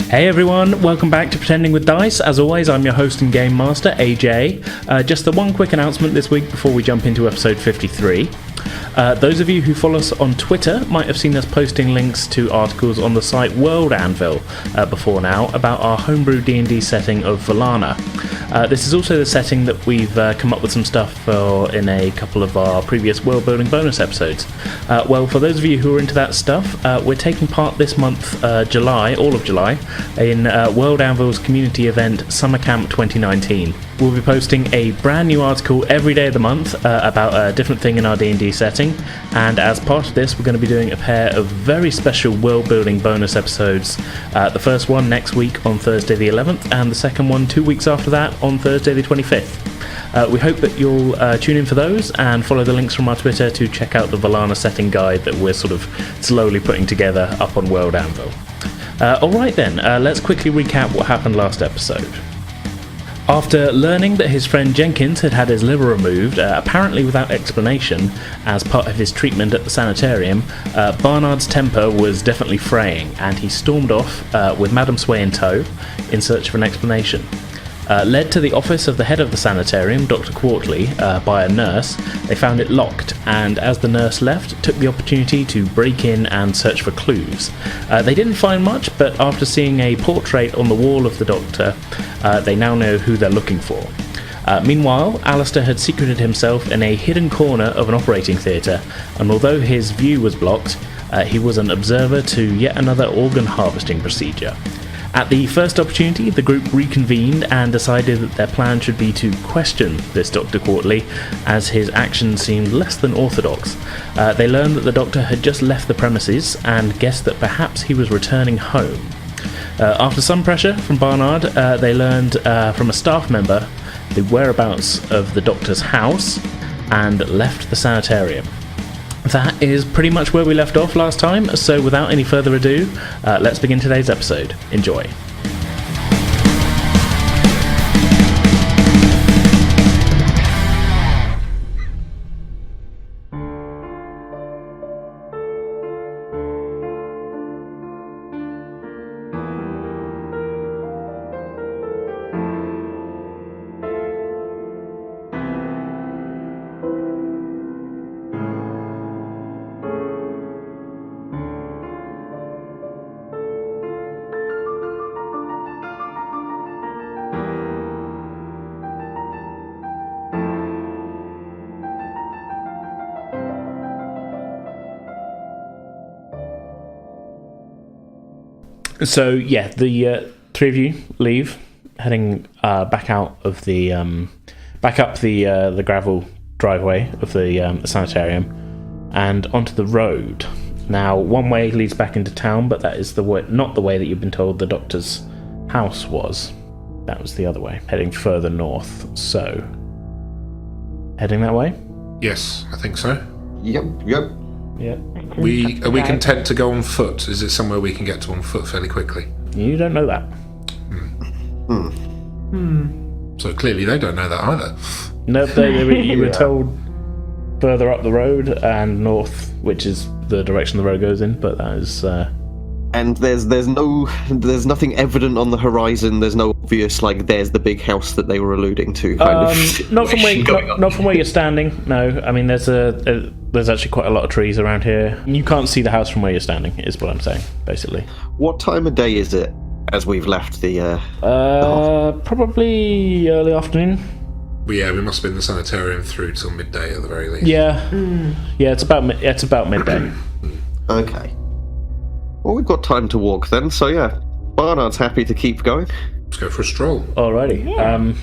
Hey everyone, welcome back to Pretending with Dice. As always, I'm your host and game master, AJ. Just the one quick announcement this week before we jump into episode 53. Those of you who follow us on Twitter might have seen us posting links to articles on the site World Anvil before now about our homebrew D&D setting of Valana. This is also the setting that we've come up with some stuff for in a couple of our previous world building bonus episodes. Well, for those of you who are into that stuff, we're taking part this month, July, all of July, in World Anvil's community event Summer Camp 2019. We'll be posting a brand new article every day of the month about a different thing in our D&D setting, and as part of this we're going to be doing a pair of very special world building bonus episodes. The first one next week on Thursday the 11th, and the second one 2 weeks after that on Thursday the 25th. We hope that you'll tune in for those and follow the links from our Twitter to check out the Valana setting guide that we're sort of slowly putting together up on World Anvil. Alright then, let's quickly recap what happened last episode. After learning that his friend Jenkins had had his liver removed, apparently without explanation, as part of his treatment at the sanitarium, Barnard's temper was definitely fraying, and he stormed off with Madame Sway in tow in search of an explanation. Led to the office of the head of the sanitarium, Doctor Quartley, by a nurse, they found it locked, and as the nurse left, took the opportunity to break in and search for clues. They didn't find much, but after seeing a portrait on the wall of the doctor, they now know who they're looking for. Meanwhile, Alistair had secreted himself in a hidden corner of an operating theatre, and although his view was blocked, he was an observer to yet another organ harvesting procedure. At the first opportunity, the group reconvened and decided that their plan should be to question this Dr. Quartley, as his actions seemed less than orthodox. They learned that the doctor had just left the premises and guessed that perhaps he was returning home. After some pressure from Barnard, they learned from a staff member the whereabouts of the doctor's house and left the sanitarium. That is pretty much where we left off last time, so without any further ado, let's begin today's episode. Enjoy. So yeah, the three of you leave, heading back out of the back up the gravel driveway of the sanitarium and onto the road. Now, one way leads back into town, but that is not the way that you've been told the doctor's house was. That was the other way, heading further north. So, heading that way? Yes, I think so. Yep. Yeah. Are we content to go on foot? Is it somewhere we can get to on foot fairly quickly? You don't know that. So clearly they don't know that either. Nope, you were told further up the road and north, which is the direction the road goes in, but that is... And there's nothing evident on the horizon. There's no obvious, there's the big house that they were alluding to. Not from where you're standing. No, I mean there's actually quite a lot of trees around here. You can't see the house from where you're standing, is what I'm saying, basically. What time of day is it as we've left the probably early afternoon. We must have been in the sanitarium through till midday at the very least. Yeah, it's about midday. Okay. Well, we've got time to walk then, so yeah. Barnard's happy to keep going. Let's go for a stroll. Alrighty. Yeah.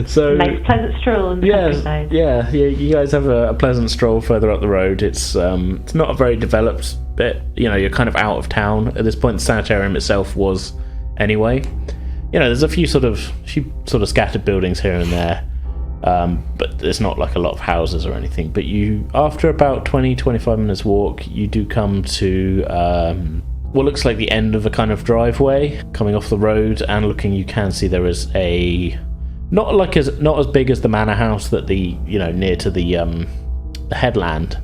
So nice pleasant stroll in the countryside. Yeah, you guys have a pleasant stroll further up the road. It's not a very developed bit. You're kind of out of town at this point. The sanitarium itself was anyway. There's a few sort of scattered buildings here and there. But there's not a lot of houses or anything. But after about 20-25 minutes walk, you do come to what looks like the end of a kind of driveway coming off the road, and looking, you can see there is a not as big as the manor house that near to the headland,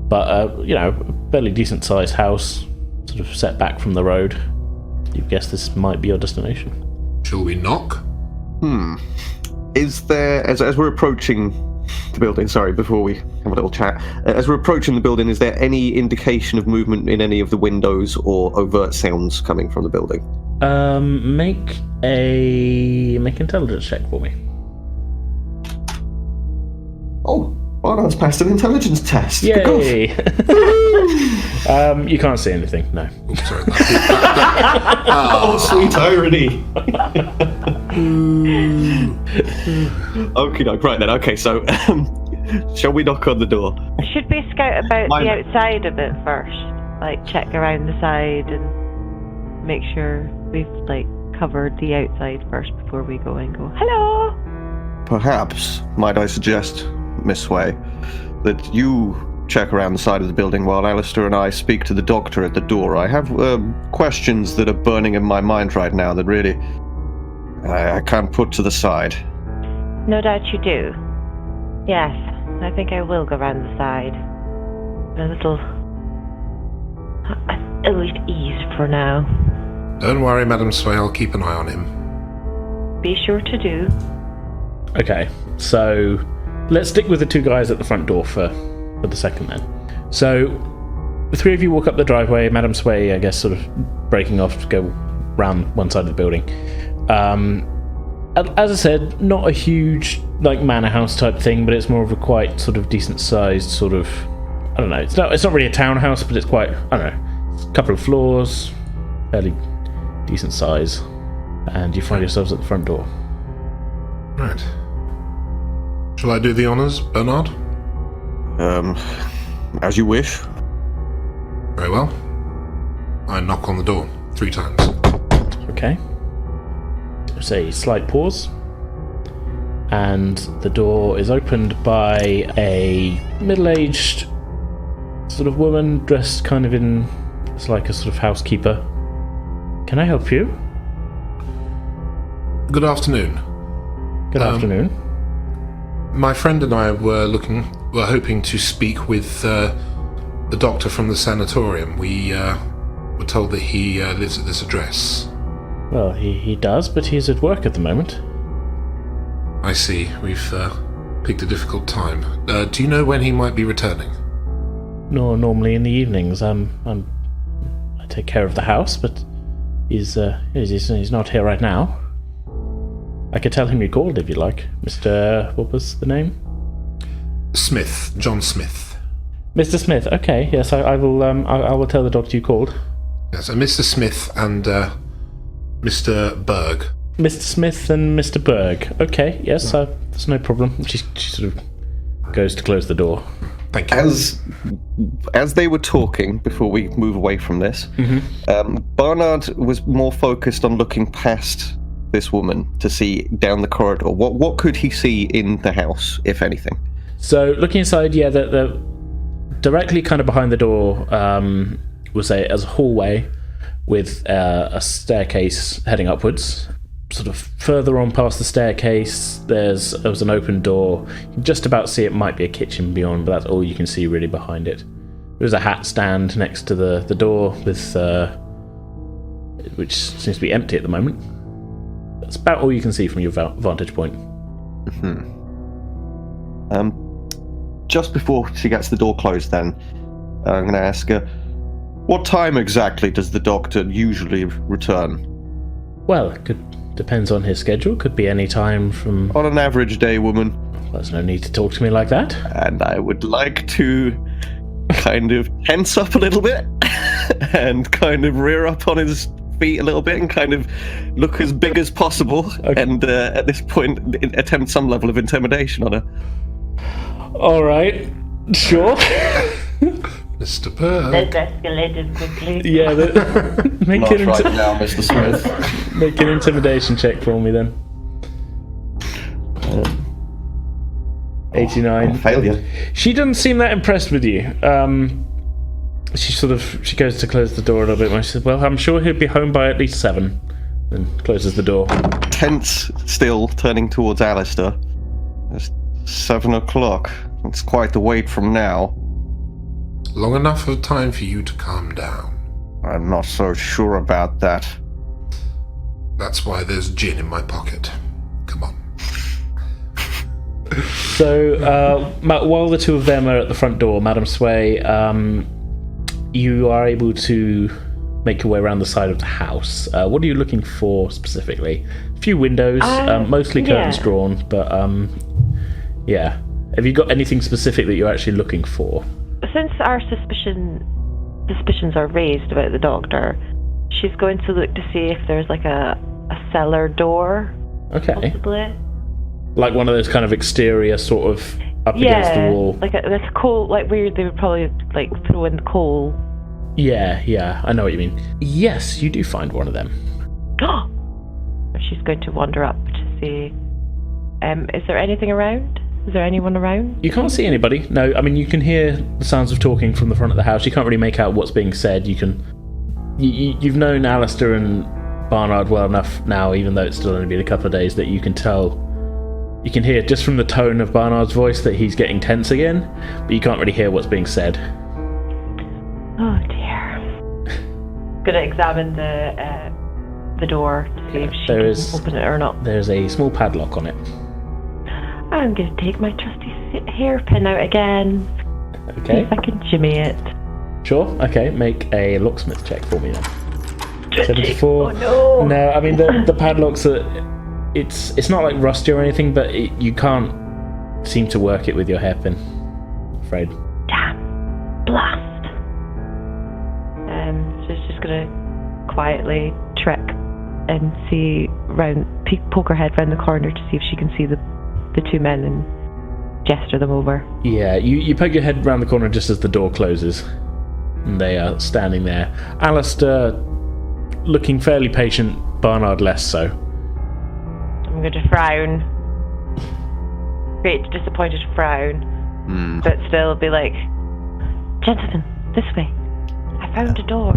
but a fairly decent sized house, sort of set back from the road. you guess this might be your destination. Shall we knock? Is there, as we're approaching the building, sorry, before we have a little chat, as we're approaching the building, is there any indication of movement in any of the windows or overt sounds coming from the building? Make intelligence check for me. Oh, Barnard's passed an intelligence test. Yay! You can't see anything, no. Oh, sorry. Oh, sweet irony. Okay, right then. Okay, so shall we knock on the door? Should we scout about the outside of it first? Like, check around the side and make sure we've, like, covered the outside first before we go and go, hello! Perhaps, might I suggest, Miss Sway, that you check around the side of the building while Alistair and I speak to the doctor at the door. I have questions that are burning in my mind right now that really I can't put to the side. No doubt you do. Yes, I think I will go round the side. A little at ease for now. Don't worry, Madam Sway, I'll keep an eye on him. Be sure to do. Okay, so let's stick with the two guys at the front door for the second then. So the three of you walk up the driveway, Madam Sway, I guess, sort of breaking off to go round one side of the building. As I said, not a huge, like, manor house type thing, but it's more of a quite sort of decent sized sort of, I don't know, it's not really a townhouse, but it's quite, I don't know, it's a couple of floors, fairly decent size, and you find yourselves at the front door. Right. Shall I do the honours, Bernard? As you wish. Very well. I knock on the door 3 times. Okay. There's a slight pause, and the door is opened by a middle-aged sort of woman dressed kind of in, it's like a sort of housekeeper. Can I help you? Good afternoon. Good afternoon. My friend and I were hoping to speak with the doctor from the sanatorium. We were told that he lives at this address. Well, he does, but he's at work at the moment. I see. We've picked a difficult time. Do you know when he might be returning? No, normally in the evenings. I take care of the house, but he's not here right now. I could tell him you called if you like, Mr. What was the name? Smith, John Smith. Mr. Smith. Okay, yes, I will. I will tell the doctor you called. Yes, Mr. Smith and Mr. Berg. Mr. Smith and Mr. Berg. Okay, yes, that's no problem. She sort of goes to close the door. Thank you. As they were talking, before we move away from this, Barnard was more focused on looking past this woman to see down the corridor. What could he see in the house, if anything? So, looking inside, the directly kind of behind the door was a hallway with a staircase heading upwards. Sort of further on past the staircase, there was an open door. You can just about see it might be a kitchen beyond, but that's all you can see really behind it. There's a hat stand next to the door with which seems to be empty at the moment. That's about all you can see from your vantage point. Just before she gets the door closed, then I'm going to ask her, what time exactly does the doctor usually return? Well, it depends on his schedule. Could be any time from... On an average day, woman. Well, there's no need to talk to me like that. And I would like to kind of tense up a little bit and kind of rear up on his feet a little bit and kind of look as big as possible. Okay. And at this point, attempt some level of intimidation on her. All right. Sure. Mr. Berg. That's escalated quickly. Yeah, make Not right now, Mr. Smith. Make an intimidation check for me then. 89. Failure. She doesn't seem that impressed with you. She goes to close the door a little bit more. She says, well, I'm sure he'll be home by at least 7. Then closes the door. Tense still, turning towards Alistair. It's 7 o'clock. It's quite the wait from now. Long enough of time for you to calm down. I'm not so sure about that. That's why there's gin in my pocket. Come on. So, while the two of them are at the front door, Madam Sway, you are able to make your way around the side of the house. What are you looking for specifically? A few windows, mostly curtains drawn, but yeah. Have you got anything specific that you're actually looking for? Since our suspicions are raised about the doctor, she's going to look to see if there's like a cellar door. Okay. Possibly. Like one of those kind of exterior sort of up against the wall. Like this coal, like where they would probably like throw in coal. Yeah, I know what you mean. Yes, you do find one of them. She's going to wander up to see. Is there anything around? Is there anyone around? You can't see anybody. No, I mean you can hear the sounds of talking from the front of the house. You can't really make out what's being said. You've known Alistair and Barnard well enough now, even though it's still only been a couple of days, that you can tell. You can hear just from the tone of Barnard's voice that he's getting tense again, but you can't really hear what's being said. Oh dear. Gonna examine the door to see if she can open it or not. There's a small padlock on it. I'm gonna take my trusty hairpin out again. Okay. See if I can jimmy it. Sure. Okay. Make a locksmith check for me then. 74. Oh no. No, I mean the padlocks are. It's not like rusty or anything, but you can't seem to work it with your hairpin. I'm afraid. Damn. Blast. So she's just gonna quietly trek and see poke her head round the corner to see if she can see the two men and gesture them over. Yeah, you poke your head round the corner just as the door closes, and they are standing there. Alistair looking fairly patient, Barnard less so. I'm going to frown. Great disappointed frown. But still be like, gentlemen, this way. I found a door.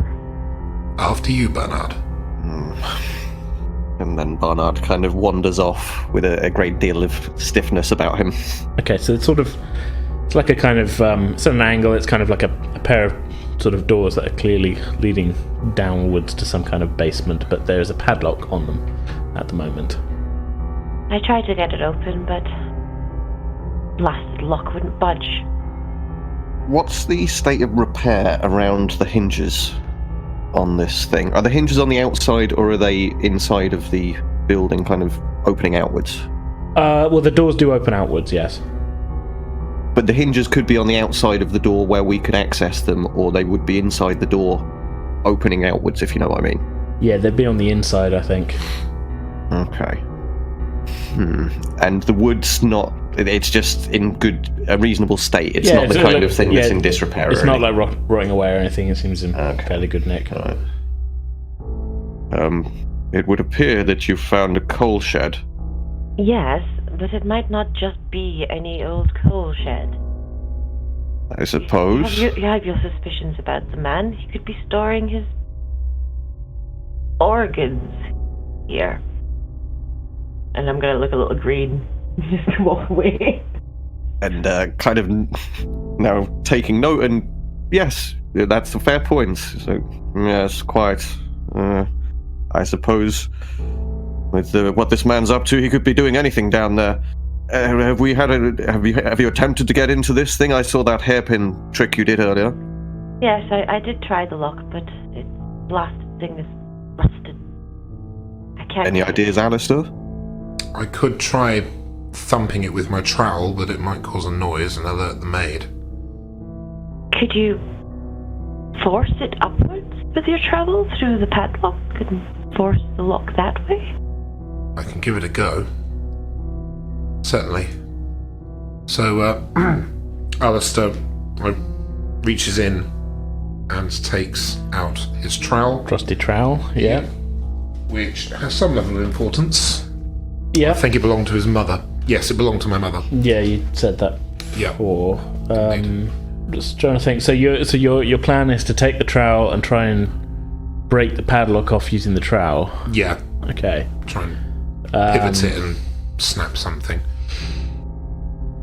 After you, Barnard. And then Barnard kind of wanders off with a great deal of stiffness about him. Okay, so it's like a kind of, it's at an angle, it's kind of like a pair of sort of doors that are clearly leading downwards to some kind of basement, but there's a padlock on them at the moment. I tried to get it open, but blasted lock wouldn't budge. What's the state of repair around the hinges on this thing? Are the hinges on the outside, or are they inside of the building, kind of opening outwards? Well, the doors do open outwards, yes. But the hinges could be on the outside of the door where we could access them, or they would be inside the door opening outwards, if you know what I mean. Yeah, they'd be on the inside, I think. Okay. And the wood's not... It's just in a reasable state. It's not the kind of thing that's in disrepair. It's not like rotting away or anything. It seems in fairly good nick. Right. It would appear that you found a coal shed. Yes, but it might not just be any old coal shed. I suppose. You have your suspicions about the man. He could be storing his organs here. And I'm going to look a little green. Just walk away. And kind of now taking note, and yes, that's a fair point. So, yes, quite. I suppose with what this man's up to, he could be doing anything down there. Have you attempted to get into this thing? I saw that hairpin trick you did earlier. Yes, I did try the lock, but the blasted thing is rusted. I can't. Any ideas, Alistair? I could try thumping it with my trowel, but it might cause a noise and alert the maid. Could you force it upwards with your trowel through the padlock and force the lock that way? I can give it a go. Certainly. So, Alistair reaches in and takes out his trowel. Trusty trowel, yeah. Which has some level of importance. Yeah. I think it belonged to his mother. Yes, it belonged to my mother. Yeah, you said that before. Just trying to think. So your plan is to take the trowel and try and break the padlock off using the trowel. Yeah. Okay. Try and pivot it and snap something.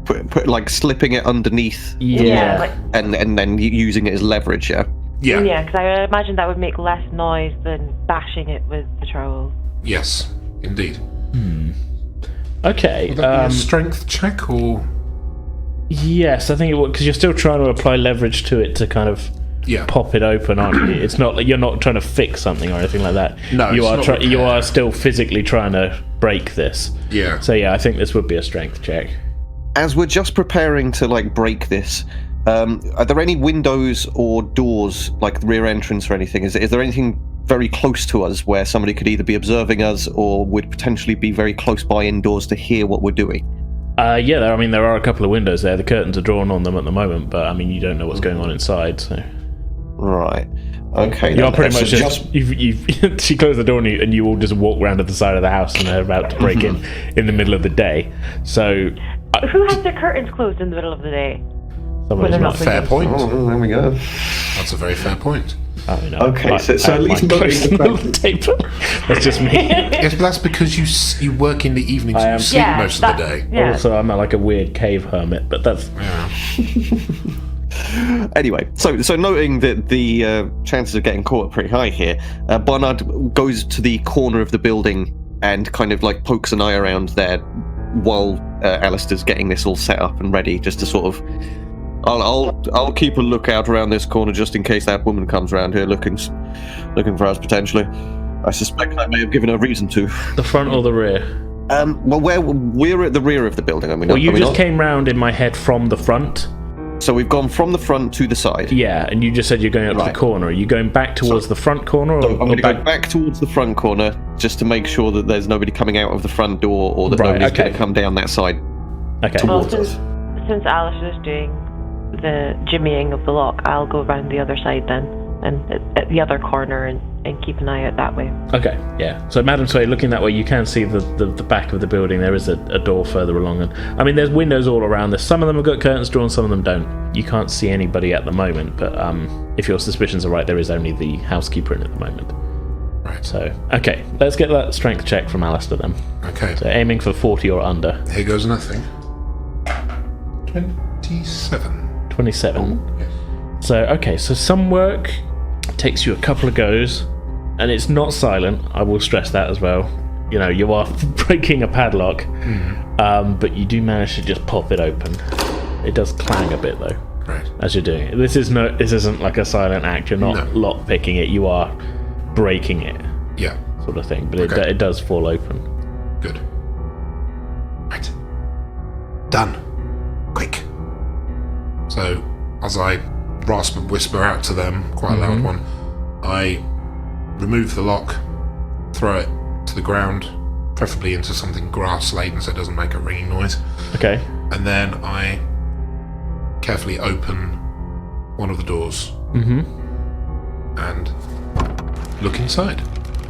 Put like slipping it underneath. Yeah. And then using it as leverage. Yeah. Yeah. Yeah, because I imagine that would make less noise than bashing it with the trowel. Yes, indeed. Okay. Would that be a strength check, or...? Yes, I think it would, because you're still trying to apply leverage to it to kind of pop it open, aren't you? It's not like you're not trying to fix something or anything like that. No, you are still physically trying to break this. Yeah. So I think this would be a strength check. As we're just preparing to break this, are there any windows or doors, like the rear entrance or anything? Is there anything very close to us where somebody could either be observing us or would potentially be very close by indoors to hear what we're doing? There are a couple of windows there. The curtains are drawn on them at the moment, but you don't know what's going on inside. So, right, okay. You are pretty much just she closed the door and you all just walk round to the side of the house and they're about to break in the middle of the day. So, who has their curtains closed in the middle of the day? Not fair point. Oh, there we go. That's a very fair point. Okay, so at least that's just me. Yes, but that's because you work in the evenings and you sleep most of the day. Yeah. Also, I'm like a weird cave hermit, but that's... Anyway, so noting that the chances of getting caught are pretty high here, Barnard goes to the corner of the building and kind of pokes an eye around there while Alistair's getting this all set up and ready, just to sort of... I'll keep a lookout around this corner just in case that woman comes around here looking for us potentially. I suspect I may have given her reason to. The front or the rear? Well, we're at the rear of the building. You just came round in my head from the front. So we've gone from the front to the side. Yeah, and you just said you're going up to the corner. Are you going back towards the front corner? I'm going to go back towards the front corner just to make sure that there's nobody coming out of the front door or that nobody's going to come down that side towards us. Since Alice is doing the jimmying of the lock, I'll go around the other side then, and at the other corner and keep an eye out that way. Okay, yeah. So Madam Sway, looking that way, you can see the back of the building. There is a door further along, and there's windows all around this. Some of them have got curtains drawn, some of them don't. You can't see anybody at the moment, but if your suspicions are right, there is only the housekeeper in at the moment. Right. So, okay, let's get that strength check from Alistair then. Okay. So aiming for 40 or under. Here goes nothing. 27. 27. Yes. So some work takes you a couple of goes, and it's not silent. I will stress that as well. You are breaking a padlock, but you do manage to just pop it open. It does clang a bit though, right, as you're doing it. This isn't like a silent act. You're not lock picking it. You are breaking it. Yeah, sort of thing. But it does fall open. Good. Right. Done. Quick. So, as I rasp and whisper out to them, quite a loud one, I remove the lock, throw it to the ground, preferably into something grass-laden so it doesn't make a ringing noise. Okay. And then I carefully open one of the doors and look inside.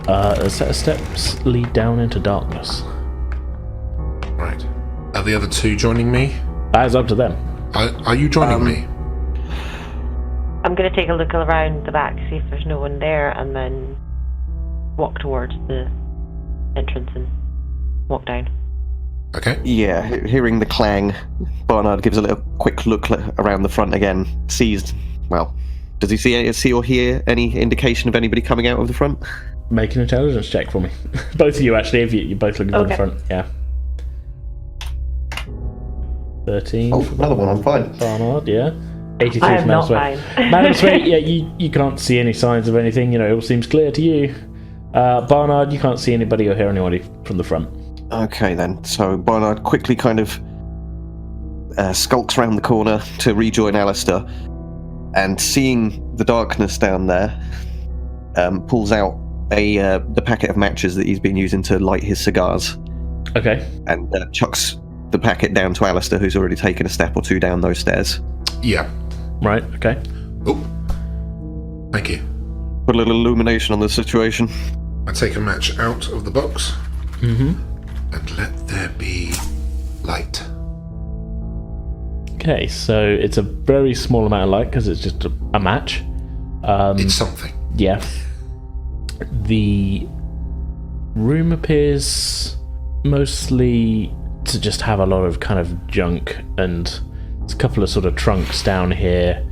A set of steps lead down into darkness. Right. Are the other two joining me? That's up to them. Are you joining me? I'm going to take a look around the back, see if there's no one there, and then walk towards the entrance and walk down. Okay. Yeah, hearing the clang, Barnard gives a little quick look around the front again. Does he see or hear any indication of anybody coming out of the front? Make an intelligence check for me. Both of you, actually, if you're both looking at the front. Yeah. 13. Oh, another one, I'm fine. Barnard, yeah. 83 I am from not Madam fine. Madam Sway, yeah, you can't see any signs of anything, it all seems clear to you. Barnard, you can't see anybody or hear anybody from the front. Okay then, so Barnard quickly kind of skulks around the corner to rejoin Alistair, and seeing the darkness down there, pulls out the packet of matches that he's been using to light his cigars. Okay. And chucks the packet down to Alistair, who's already taken a step or two down those stairs. Yeah. Right, okay. Oh. Thank you. Put a little illumination on the situation. I take a match out of the box. And let there be light. Okay, so it's a very small amount of light because it's just a match. It's something. Yeah. The room appears mostly to just have a lot of kind of junk, and there's a couple of sort of trunks down here.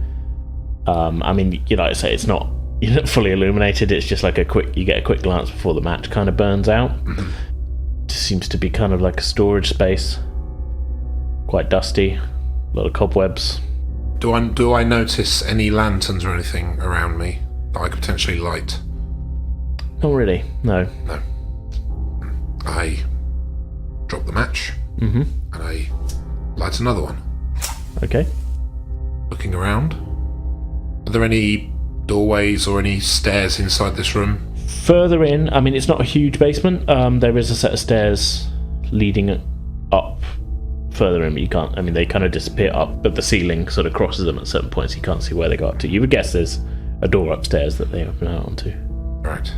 I mean, like I say, it's not you're not fully illuminated. It's just like you get a quick glance before the match kind of burns out. Just seems to be kind of like a storage space. Quite dusty, a lot of cobwebs. Do I notice any lanterns or anything around me that I could potentially light? Not really, no. No. I drop the match, and I light another one. Okay. Looking around. Are there any doorways or any stairs inside this room? Further in, I mean, it's not a huge basement. There is a set of stairs leading up further in, but you can't. I mean, they kind of disappear up, but the ceiling sort of crosses them at certain points. You can't see where they go up to. You would guess there's a door upstairs that they open out onto. Right.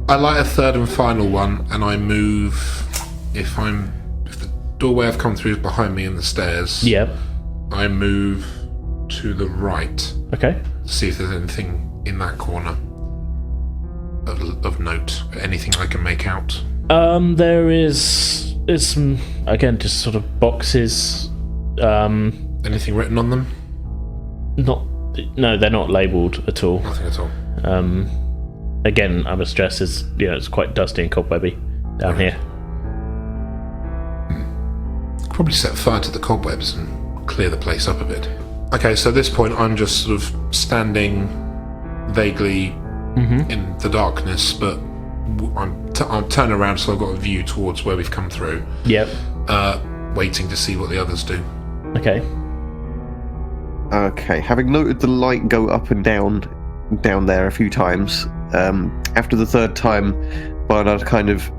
I light a third and final one, and I move. If the doorway I've come through is behind me and the stairs. Yep. I move to the right. Okay. See if there's anything in that corner of note. Anything I can make out. There is some, again, just sort of boxes. Anything written on them? No, they're not labelled at all. Nothing at all. Again, I must stress, it's quite dusty and cobwebby down here. Probably set fire to the cobwebs and clear the place up a bit. Okay, so at this point I'm just sort of standing vaguely in the darkness, but I'm turning around so I've got a view towards where we've come through. Yep. Waiting to see what the others do. Okay. Okay, having noted the light go up and down there a few times, after the third time, Barnard kind of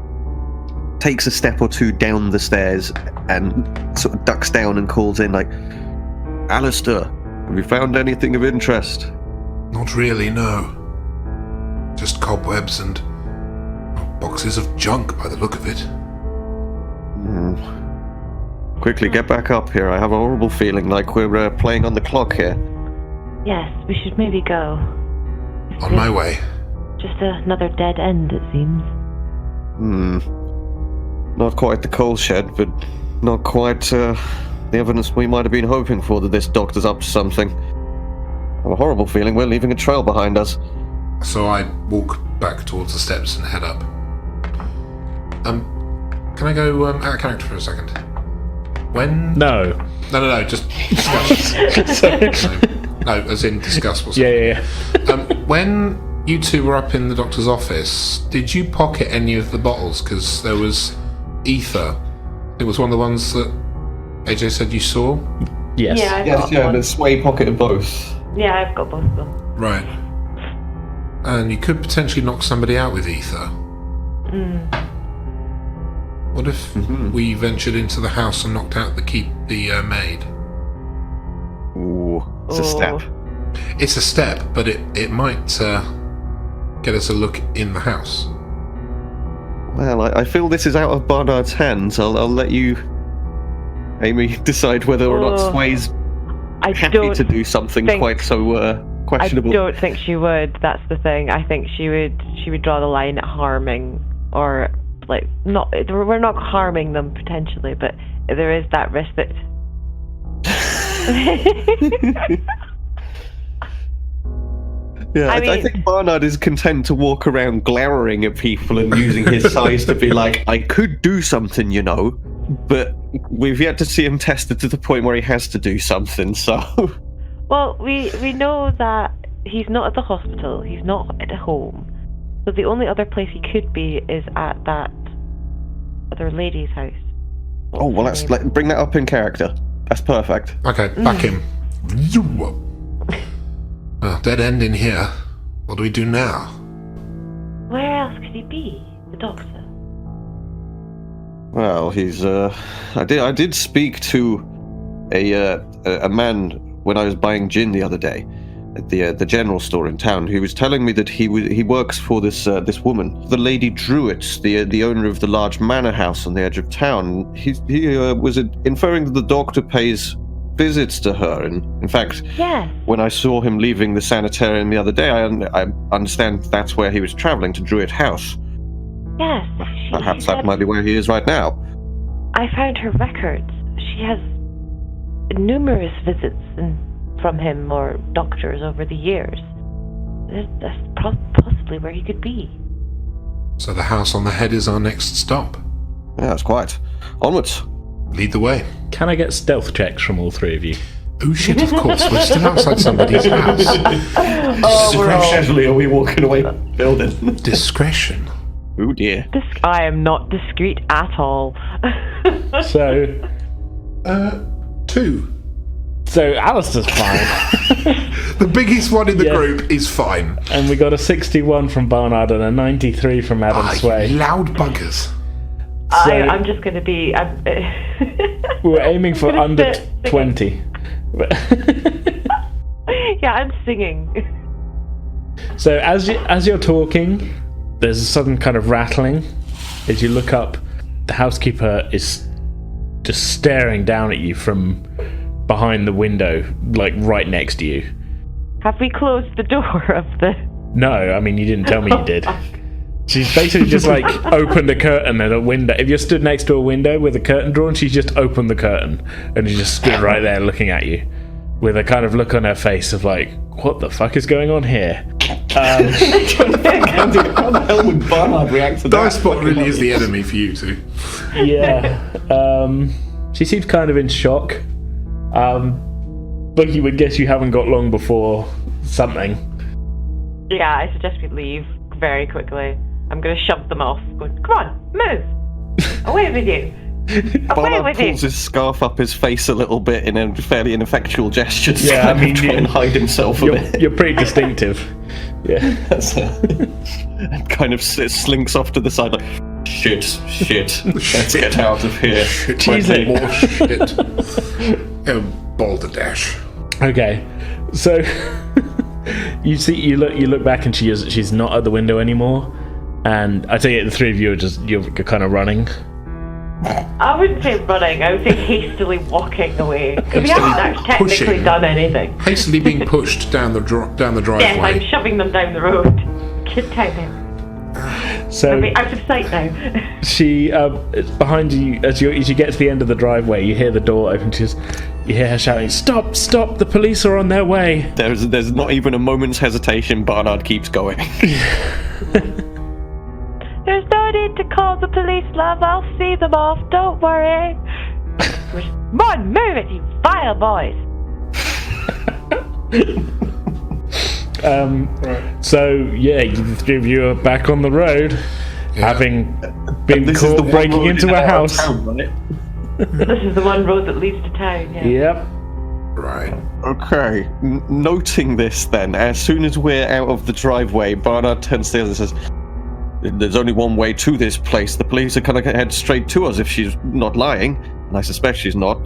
takes a step or two down the stairs and sort of ducks down and calls in like, Alistair, have you found anything of interest? Not really, no. Just cobwebs and boxes of junk by the look of it. Quickly get back up here. I have a horrible feeling like we're playing on the clock here. Yes, we should maybe go. On my way. Just another dead end, it seems. Not quite the coal shed, but not quite the evidence we might have been hoping for that this doctor's up to something. I have a horrible feeling we're leaving a trail behind us. So I walk back towards the steps and head up. Can I go out of character for a second? When? No, just discuss. No, as in discuss what's Yeah. when you two were up in the doctor's office, did you pocket any of the bottles? Because there was ether. It was one of the ones that AJ said you saw? Yes. Yeah, I've got one. but Sway pocketed both. Yeah, I've got both of them. Right. And you could potentially knock somebody out with ether. What if we ventured into the house and knocked out the maid? Ooh, it's a step. It's a step, but it might get us a look in the house. Well, I feel this is out of Barnard's hands. I'll let you, Amy, decide whether or not Sway's happy to do something quite so questionable. I don't think she would. That's the thing. I think she would draw the line at harming, or like not. We're not harming them potentially, but there is that risk that. Yeah, I think Barnard is content to walk around glowering at people and using his size to be like, I could do something, you know, but we've yet to see him tested to the point where he has to do something, so... Well, we know that he's not at the hospital, he's not at home, so the only other place he could be is at that other lady's house. Oh, well, let's bring that up in character. That's perfect. Okay, back him. Dead end in here. What do we do now? Where else could he be? The doctor? Well, he's I did speak to a man when I was buying gin the other day at the general store in town, who was telling me that he works for this woman, the Lady Druitt, the owner of the large manor house on the edge of town. He was inferring that the doctor pays visits to her, and in fact, when I saw him leaving the sanitarium the other day, I understand that's where he was travelling, to Druitt House. Yes. Perhaps that might be where he is right now. I found her records. She has numerous visits from him or doctors over the years. That's possibly where he could be. So the house on the head is our next stop. Yeah, that's quite. Onwards. Lead the way. Can I get stealth checks from all three of you? Oh shit, of course, we're still outside somebody's house. We're how casually are we walking away from the building? Discretion. Oh dear. I am not discreet at all. So 2. So Alistair's fine. The biggest one in the Yeah. group is fine. And we got a 61 from Barnard and a 93 from Adam Sway. You loud buggers. So I'm just going to be... we're aiming for gonna under sit- 20. Yeah, I'm singing. So as you're talking, there's a sudden kind of rattling. As you look up, the housekeeper is just staring down at you from behind the window, like right next to you. Have we closed the door of the... No, I mean, you didn't tell me you did. She's basically just like opened a curtain at a window. If you're stood next to a window with a curtain drawn, she's just opened the curtain and she just stood right there looking at you with a kind of look on her face of like, what the fuck is going on here? How the hell would Barnard react to that? Dice Spot really is the enemy for you two. Yeah. She seems kind of in shock. But you would guess you haven't got long before something. Yeah, I suggest we leave very quickly. I'm going to shove them off. Going, come on, move! Away with you! Away Barnard with you! pulls his scarf up his face a little bit in a fairly ineffectual gesture to Yeah, kind of try and hide himself a bit. You're pretty distinctive. Yeah. And kind of slinks off to the side like, shit, let's get out of here. Cheesy. More shit. Oh, balderdash. Okay. So you look back and she's not at the window anymore. And I take it the three of you you're kind of running. I wouldn't say running, I would say hastily walking away. Because we haven't actually technically pushing. done anything. Hastily being pushed down the driveway. Yes, I'm shoving them down the road. Kid timing. So I'll be out of sight now. she behind you as you get to the end of the driveway, you hear the door open. You hear her shouting, "Stop! Stop! The police are on their way!" There's not even a moment's hesitation. Barnard keeps going. There's no need to call the police, love. I'll see them off. Don't worry. Come on, move it, you vile boys. So yeah, the three of you are back on the road, having been This is the caught one breaking road into in a our house. town, right? This is the one road that leads to town, yeah. Yep. Right. Okay. Noting this, then, as soon as we're out of the driveway, Barnard turns to the other and says, "There's only one way to this place. The police are going to head straight to us if she's not lying, and I suspect she's not.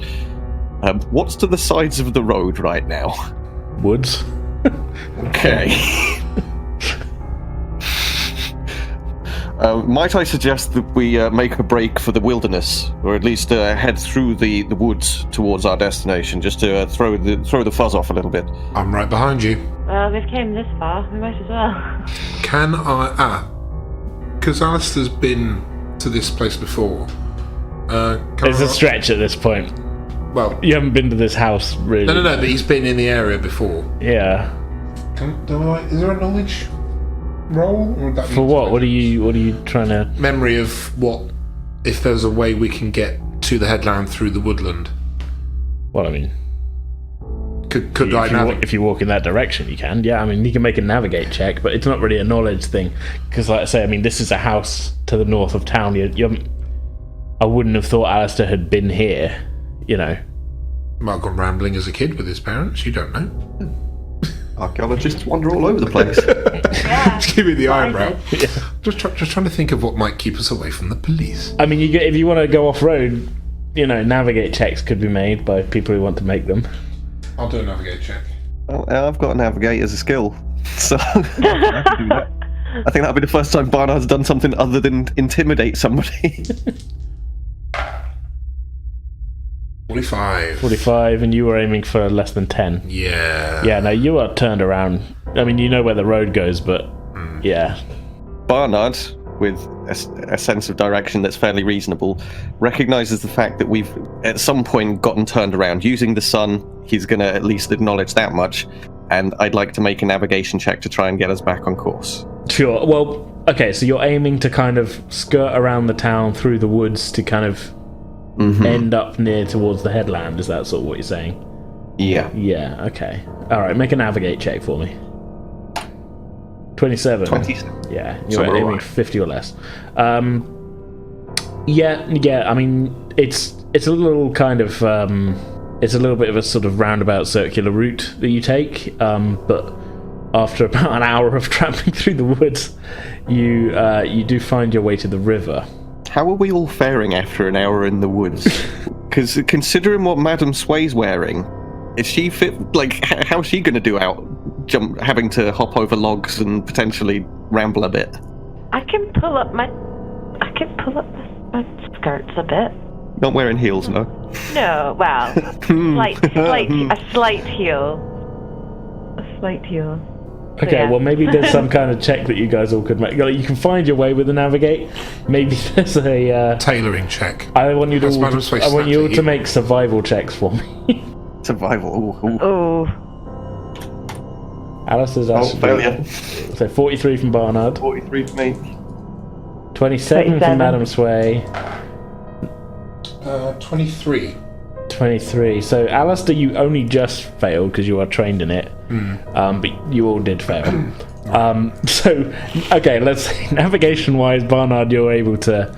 What's to the sides of the road right now?" Woods. Okay. Might I suggest that we make a break for the wilderness, or at least head through the woods towards our destination, just to throw the fuzz off a little bit? I'm right behind you. Well, we've came this far. We might as well. Can I... because Alistair's been to this place before. It's a stretch at this point. Well, You haven't been to this house, really. no, but he's been in the area before. Yeah. Is there a knowledge roll? Or would that be For what? What are you trying to? memory of what? If there's a way we can get to the headland through the woodland? Well, I mean, Could I navigate? if you walk in that direction, you can. Yeah, I mean, you can make a navigate check, but it's not really a knowledge thing. Because, like I say, I mean, this is a house to the north of town. I wouldn't have thought Alistair had been here. You know. Might have gone rambling as a kid with his parents. You don't know. Archaeologists wander all over the place. Yeah. Just give me the eyebrow. Yeah. Just trying to think of what might keep us away from the police. I mean, if you want to go off road, navigate checks could be made by people who want to make them. I'll do a navigate check. Well, I've got a navigate as a skill, so I can do that. I think that'll be the first time Barnard's done something other than intimidate somebody. 45. And you were aiming for less than 10. Yeah. Yeah, no, you are turned around. I mean, you know where the road goes, but yeah. Barnard, with a sense of direction that's fairly reasonable, recognizes the fact that we've at some point gotten turned around. Using the sun, he's going to at least acknowledge that much, and I'd like to make a navigation check to try and get us back on course. Sure. Well, okay, so you're aiming to kind of skirt around the town through the woods to kind of end up near towards the headland. Is that sort of what you're saying? Yeah. Yeah, okay. Alright, make a navigate check for me. 27. 27. Yeah, you're aiming 50 or less. Yeah, I mean, it's a little kind of... it's a little bit of a sort of roundabout circular route that you take, but after about an hour of tramping through the woods, you do find your way to the river. How are we all faring after an hour in the woods? Because considering what Madame Sway's wearing, is she fit? Like, how's she going to do out having to hop over logs and potentially ramble a bit? I can pull up my skirts a bit. Not wearing heels, no. No, well, a slight heel. A slight heel. So, Okay, yeah. well, maybe there's some kind of check that you guys all could make. Like, you can find your way with the navigate. Maybe there's a tailoring check. I want you all to make survival checks for me. Survival. Ooh. Oh. Alistair's actually failure. So 43 from Barnard. 43 for me. 27 from Madame Sway. 23. 23. So, Alistair, you only just failed because you are trained in it. But you all did fail. So, okay, let's say navigation-wise, Barnard, you're able to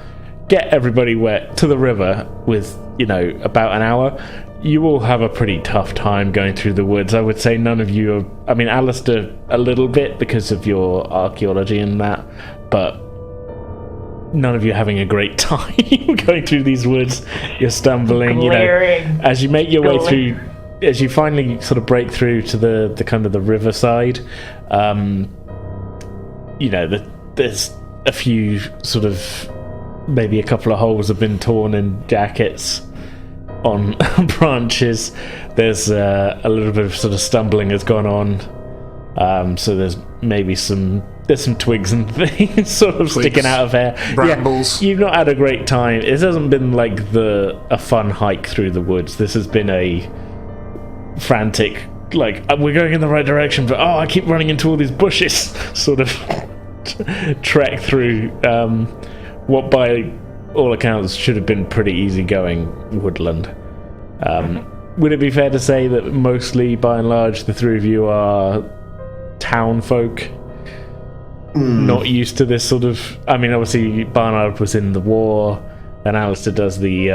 get everybody wet to the river with, about an hour. You all have a pretty tough time going through the woods. I would say none of you are... I mean, Alistair, a little bit because of your archaeology and that, but none of you are having a great time going through these woods. You're stumbling, as you make your way through, as you finally sort of break through to the kind of the riverside. There's a few sort of, maybe a couple of holes have been torn in jackets on branches. There's a little bit of sort of stumbling has gone on. So there's maybe some twigs and things sort of sticking out of there. Brambles. Yeah, you've not had a great time. It hasn't been like a fun hike through the woods. This has been a frantic, like, we're going in the right direction, but I keep running into all these bushes sort of trek through what by all accounts should have been pretty easygoing woodland. Would it be fair to say that mostly, by and large, the three of you are town folk? Not used to this sort of... I mean, obviously, Barnard was in the war, and Alistair does the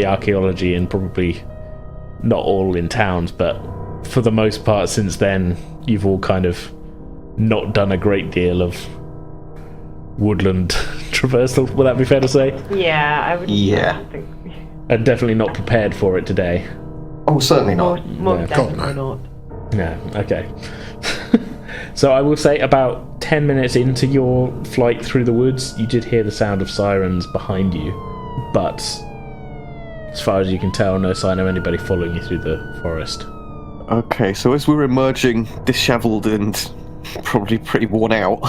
archaeology, and probably not all in towns, but for the most part, since then, you've all kind of not done a great deal of woodland traversal. Would that be fair to say? Yeah, I would. Yeah. Think... And definitely not prepared for it today. Oh, certainly not. Most definitely not. No, okay. So I will say about 10 minutes into your flight through the woods, you did hear the sound of sirens behind you, but as far as you can tell, no sign of anybody following you through the forest. Okay, so as we're emerging disheveled and probably pretty worn out,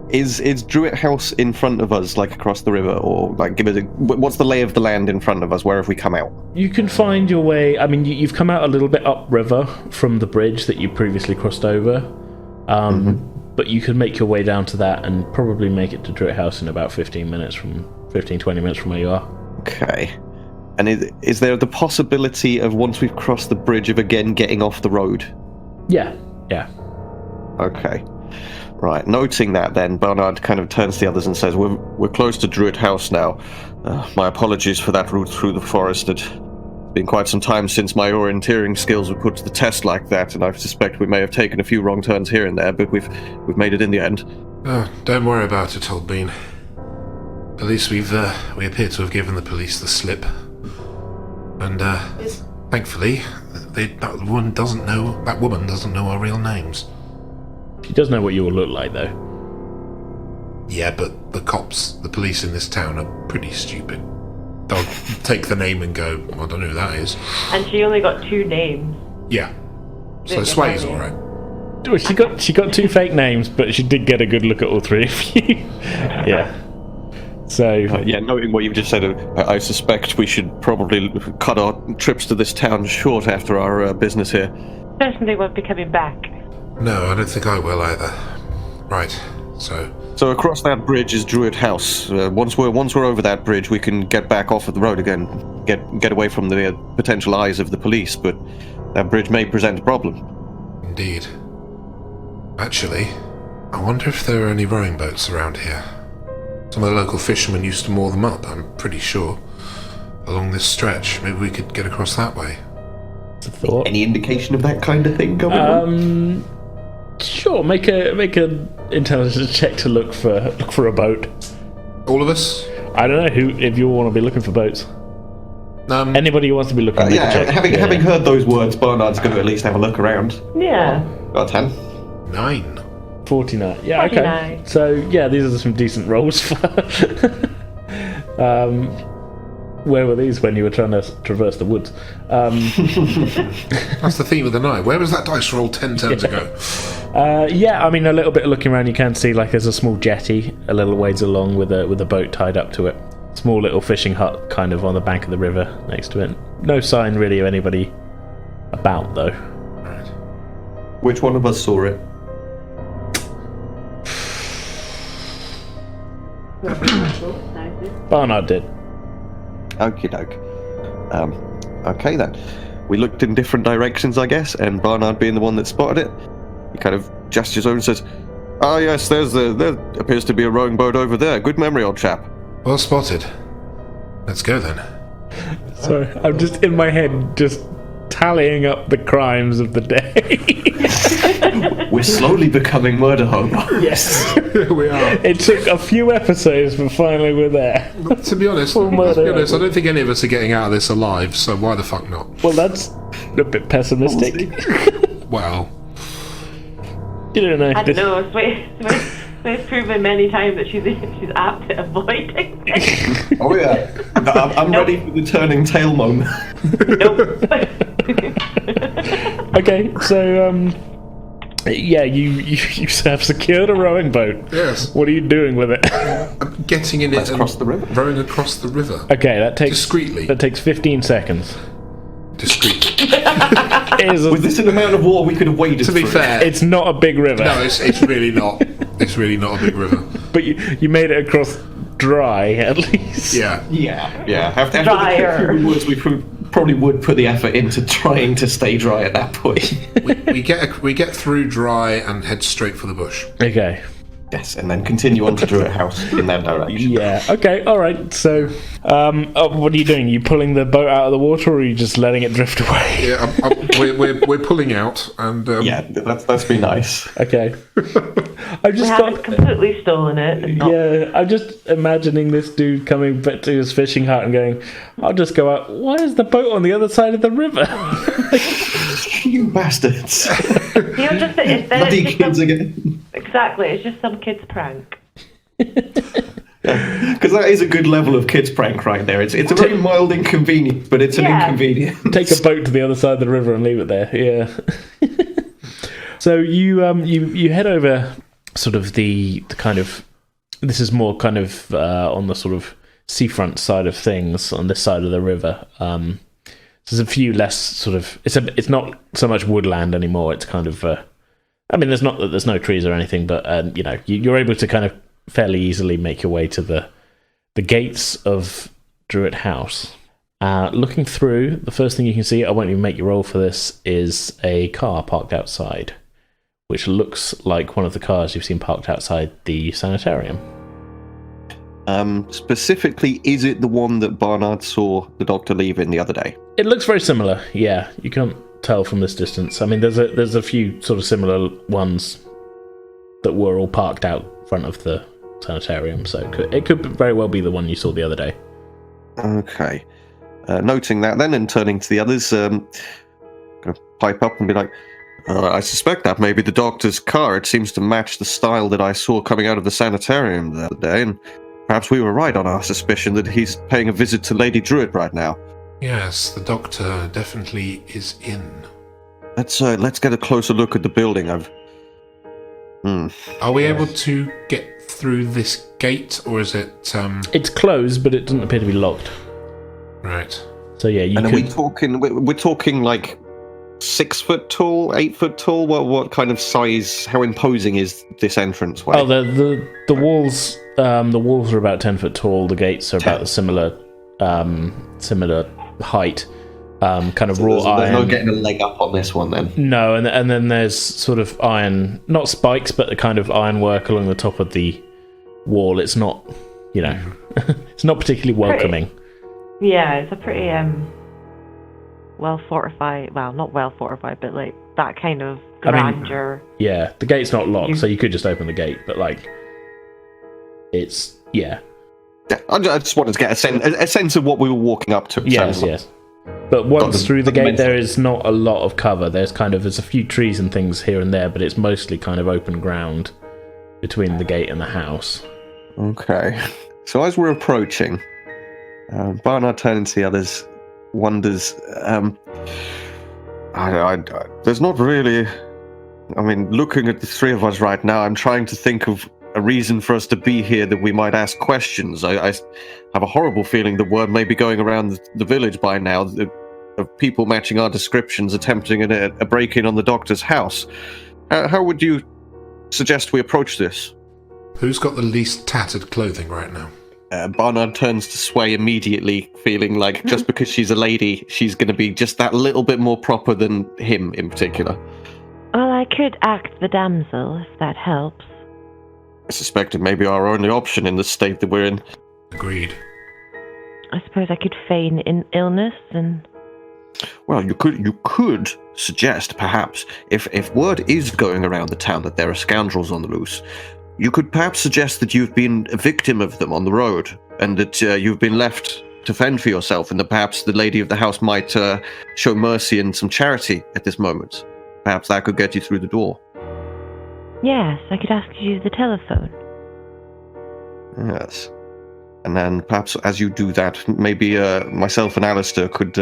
is Druid House in front of us, like across the river, or like what's the lay of the land in front of us? Where have we come out? You can find your way. I mean, you've come out a little bit upriver from the bridge that you previously crossed over, but you can make your way down to that and probably make it to Druid House in about 20 minutes from where you are. Okay. And is there the possibility of, once we've crossed the bridge, of again getting off the road? Yeah. Okay. Right, noting that then, Barnard kind of turns to the others and says, we're close to Druid House now. My apologies for that route through the forest. It's been quite some time since my orienteering skills were put to the test like that, and I suspect we may have taken a few wrong turns here and there, but we've made it in the end. Oh, don't worry about it, old bean. At least we appear to have given the police the slip. And, thankfully, that woman doesn't know our real names. She does know what you all look like, though. Yeah, but the police in this town are pretty stupid. They'll take the name and go, I don't know who that is. And she only got 2 names. Yeah. So Sway's alright. Well, she got 2 fake names, but she did get a good look at all 3 of you. Yeah. So knowing what you've just said, I suspect we should probably cut our trips to this town short after our business here. Certainly won't be coming back. No, I don't think I will either. Right, So across that bridge is Druid House. Once we're over that bridge, we can get back off of the road again, get away from the potential eyes of the police. But that bridge may present a problem. Indeed. Actually, I wonder if there are any rowing boats around here. Some of the local fishermen used to moor them up, I'm pretty sure. Along this stretch, maybe we could get across that way. It's a thought. Any indication of that kind of thing going on? Sure. Make a intelligence check to look for a boat. All of us? I don't know if you want to be looking for boats. Anybody who wants to be looking. Having heard those words, Barnard's going to at least have a look around. Yeah. Got 10. 9. 49. Yeah. 49. Okay. So yeah, these are some decent rolls for. Where were these when you were trying to traverse the woods? That's the theme of the night. Where was that dice roll 10 turns ago? I mean, a little bit of looking around, you can see like there's a small jetty a little ways along with a boat tied up to it. Small little fishing hut kind of on the bank of the river next to it. No sign really of anybody about though. Right. Which one of us saw it? Barnard did. Okie doke. Okay then. We looked in different directions, I guess, and Barnard being the one that spotted it, he kind of gestures over and says, "Ah, yes, there appears to be a rowing boat over there. Good memory, old chap." Well spotted. Let's go then. Sorry, I'm just in my head just tallying up the crimes of the day. We're slowly becoming murder hobo. Yes. We are. It took a few episodes, but finally we're there. To be honest, I don't think any of us are getting out of this alive, so why the fuck not? Well, that's a bit pessimistic. Well, you don't know. I don't know. We've proven many times that she's apt at avoiding things. Oh yeah. I'm ready for the turning tail moment. Nope. Okay, so yeah, you have secured a rowing boat. yes. What are you doing with it? I'm getting in it and across the river. rowing across the river. Okay, that takes Discreetly. That takes 15 seconds. Discreetly. Was this an amount of water we could have waded To be through? fair, It's not a big river. no, it's really not. It's really not a big river. But you made it across dry, at least. Yeah. Yeah. After Drier. the woods, we probably would put the effort into trying to stay dry at that point. We get through dry and head straight for the bush. Okay. Yes, and then continue on to Druid House in that direction. Yeah. Okay. All right. So, what are you doing? Are you pulling the boat out of the water, or are you just letting it drift away? Yeah, we're pulling out, and Yeah, let's be nice. Okay. I've We just haven't got. completely stolen it. and not- Yeah, I'm just imagining this dude coming back to his fishing hut and going, "I'll just go out. Why is the boat on the other side of the river?" You bastards! You're just Bloody kids again. Exactly, it's just some kid's prank. Because that is a good level of kids prank right there. It's a very mild inconvenience, but it's an inconvenience. Take a boat to the other side of the river and leave it there. Yeah. So you head over sort of the kind of, this is more kind of on the sort of seafront side of things on this side of the river. There's a few less sort of, it's not so much woodland anymore. It's kind of I mean, there's no trees or anything, but you're able to kind of fairly easily make your way to the gates of Druid House. Looking through, the first thing you can see, I won't even make you roll for this, is a car parked outside, which looks like one of the cars you've seen parked outside the sanitarium. Specifically, is it the one that Barnard saw the doctor leave in the other day? It looks very similar, yeah. You can't tell from this distance. I mean, there's a few sort of similar ones that were all parked out front of the sanitarium, so it could very well be the one you saw the other day. Okay. Noting that then, and turning to the others, gonna pipe up and be like, I suspect that may be the doctor's car. It seems to match the style that I saw coming out of the sanitarium the other day, and perhaps we were right on our suspicion that he's paying a visit to Lady Druid right now. yes, the doctor definitely is in. Let's get a closer look at the building. Are we able to get through this gate, or is it? It's closed, but it doesn't appear to be locked. Right. So yeah, you and could... we're talking like 6 foot tall, 8 foot tall. What kind of size? How imposing is this entranceway? Oh, the walls. The walls are about 10 foot tall. The gates are about a similar height. Kind of raw iron. There's no getting a leg up on this one then. No, and then there's sort of iron, not spikes, but the kind of ironwork along the top of the wall. It's not, it's not particularly welcoming. Yeah, it's a pretty well fortified. Well, not well fortified, but like that kind of grandeur. Yeah, the gate's not locked, so you could just open the gate. But like, it's I just wanted to get a sense of what we were walking up to. Yes. But once through the gate, there is not a lot of cover. There's a few trees and things here and there, but it's mostly kind of open ground between the gate and the house. Okay. So as we're approaching, Barnard turning to the others, wonders. There's not really. I mean, looking at the three of us right now, I'm trying to think of a reason for us to be here that we might ask questions. I have a horrible feeling the word may be going around the village by now of people matching our descriptions attempting a break-in on the doctor's house. How would you suggest we approach this? Who's got the least tattered clothing right now? Barnard turns to Sway immediately, feeling like just because she's a lady, she's going to be just that little bit more proper than him in particular. Well, I could act the damsel, if that helps. I suspect it may be our only option in the state that we're in. Agreed. I suppose I could feign illness and... Well, you could suggest, perhaps, if word is going around the town that there are scoundrels on the loose, you could perhaps suggest that you've been a victim of them on the road, and that you've been left to fend for yourself, and that perhaps the lady of the house might show mercy and some charity at this moment. Perhaps that could get you through the door. Yes, I could ask you to use the telephone. Yes. And then perhaps as you do that, maybe myself and Alistair could,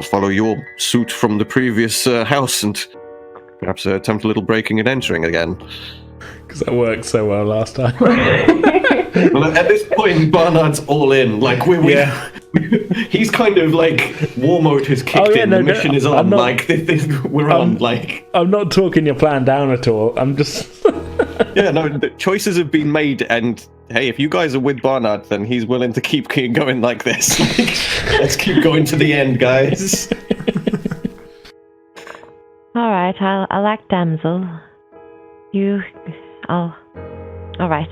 follow your suit from the previous house and perhaps attempt a little breaking and entering again. Because that worked so well last time. Well, at this point, Barnard's all in. Like, he's kind of like war mode has kicked in. The mission is on. We're on. Like, I'm not talking your plan down at all. I'm just. The choices have been made, and hey, if you guys are with Barnard, then he's willing to keep going like this. Let's keep going to the end, guys. All right, I'll act damsel. All right.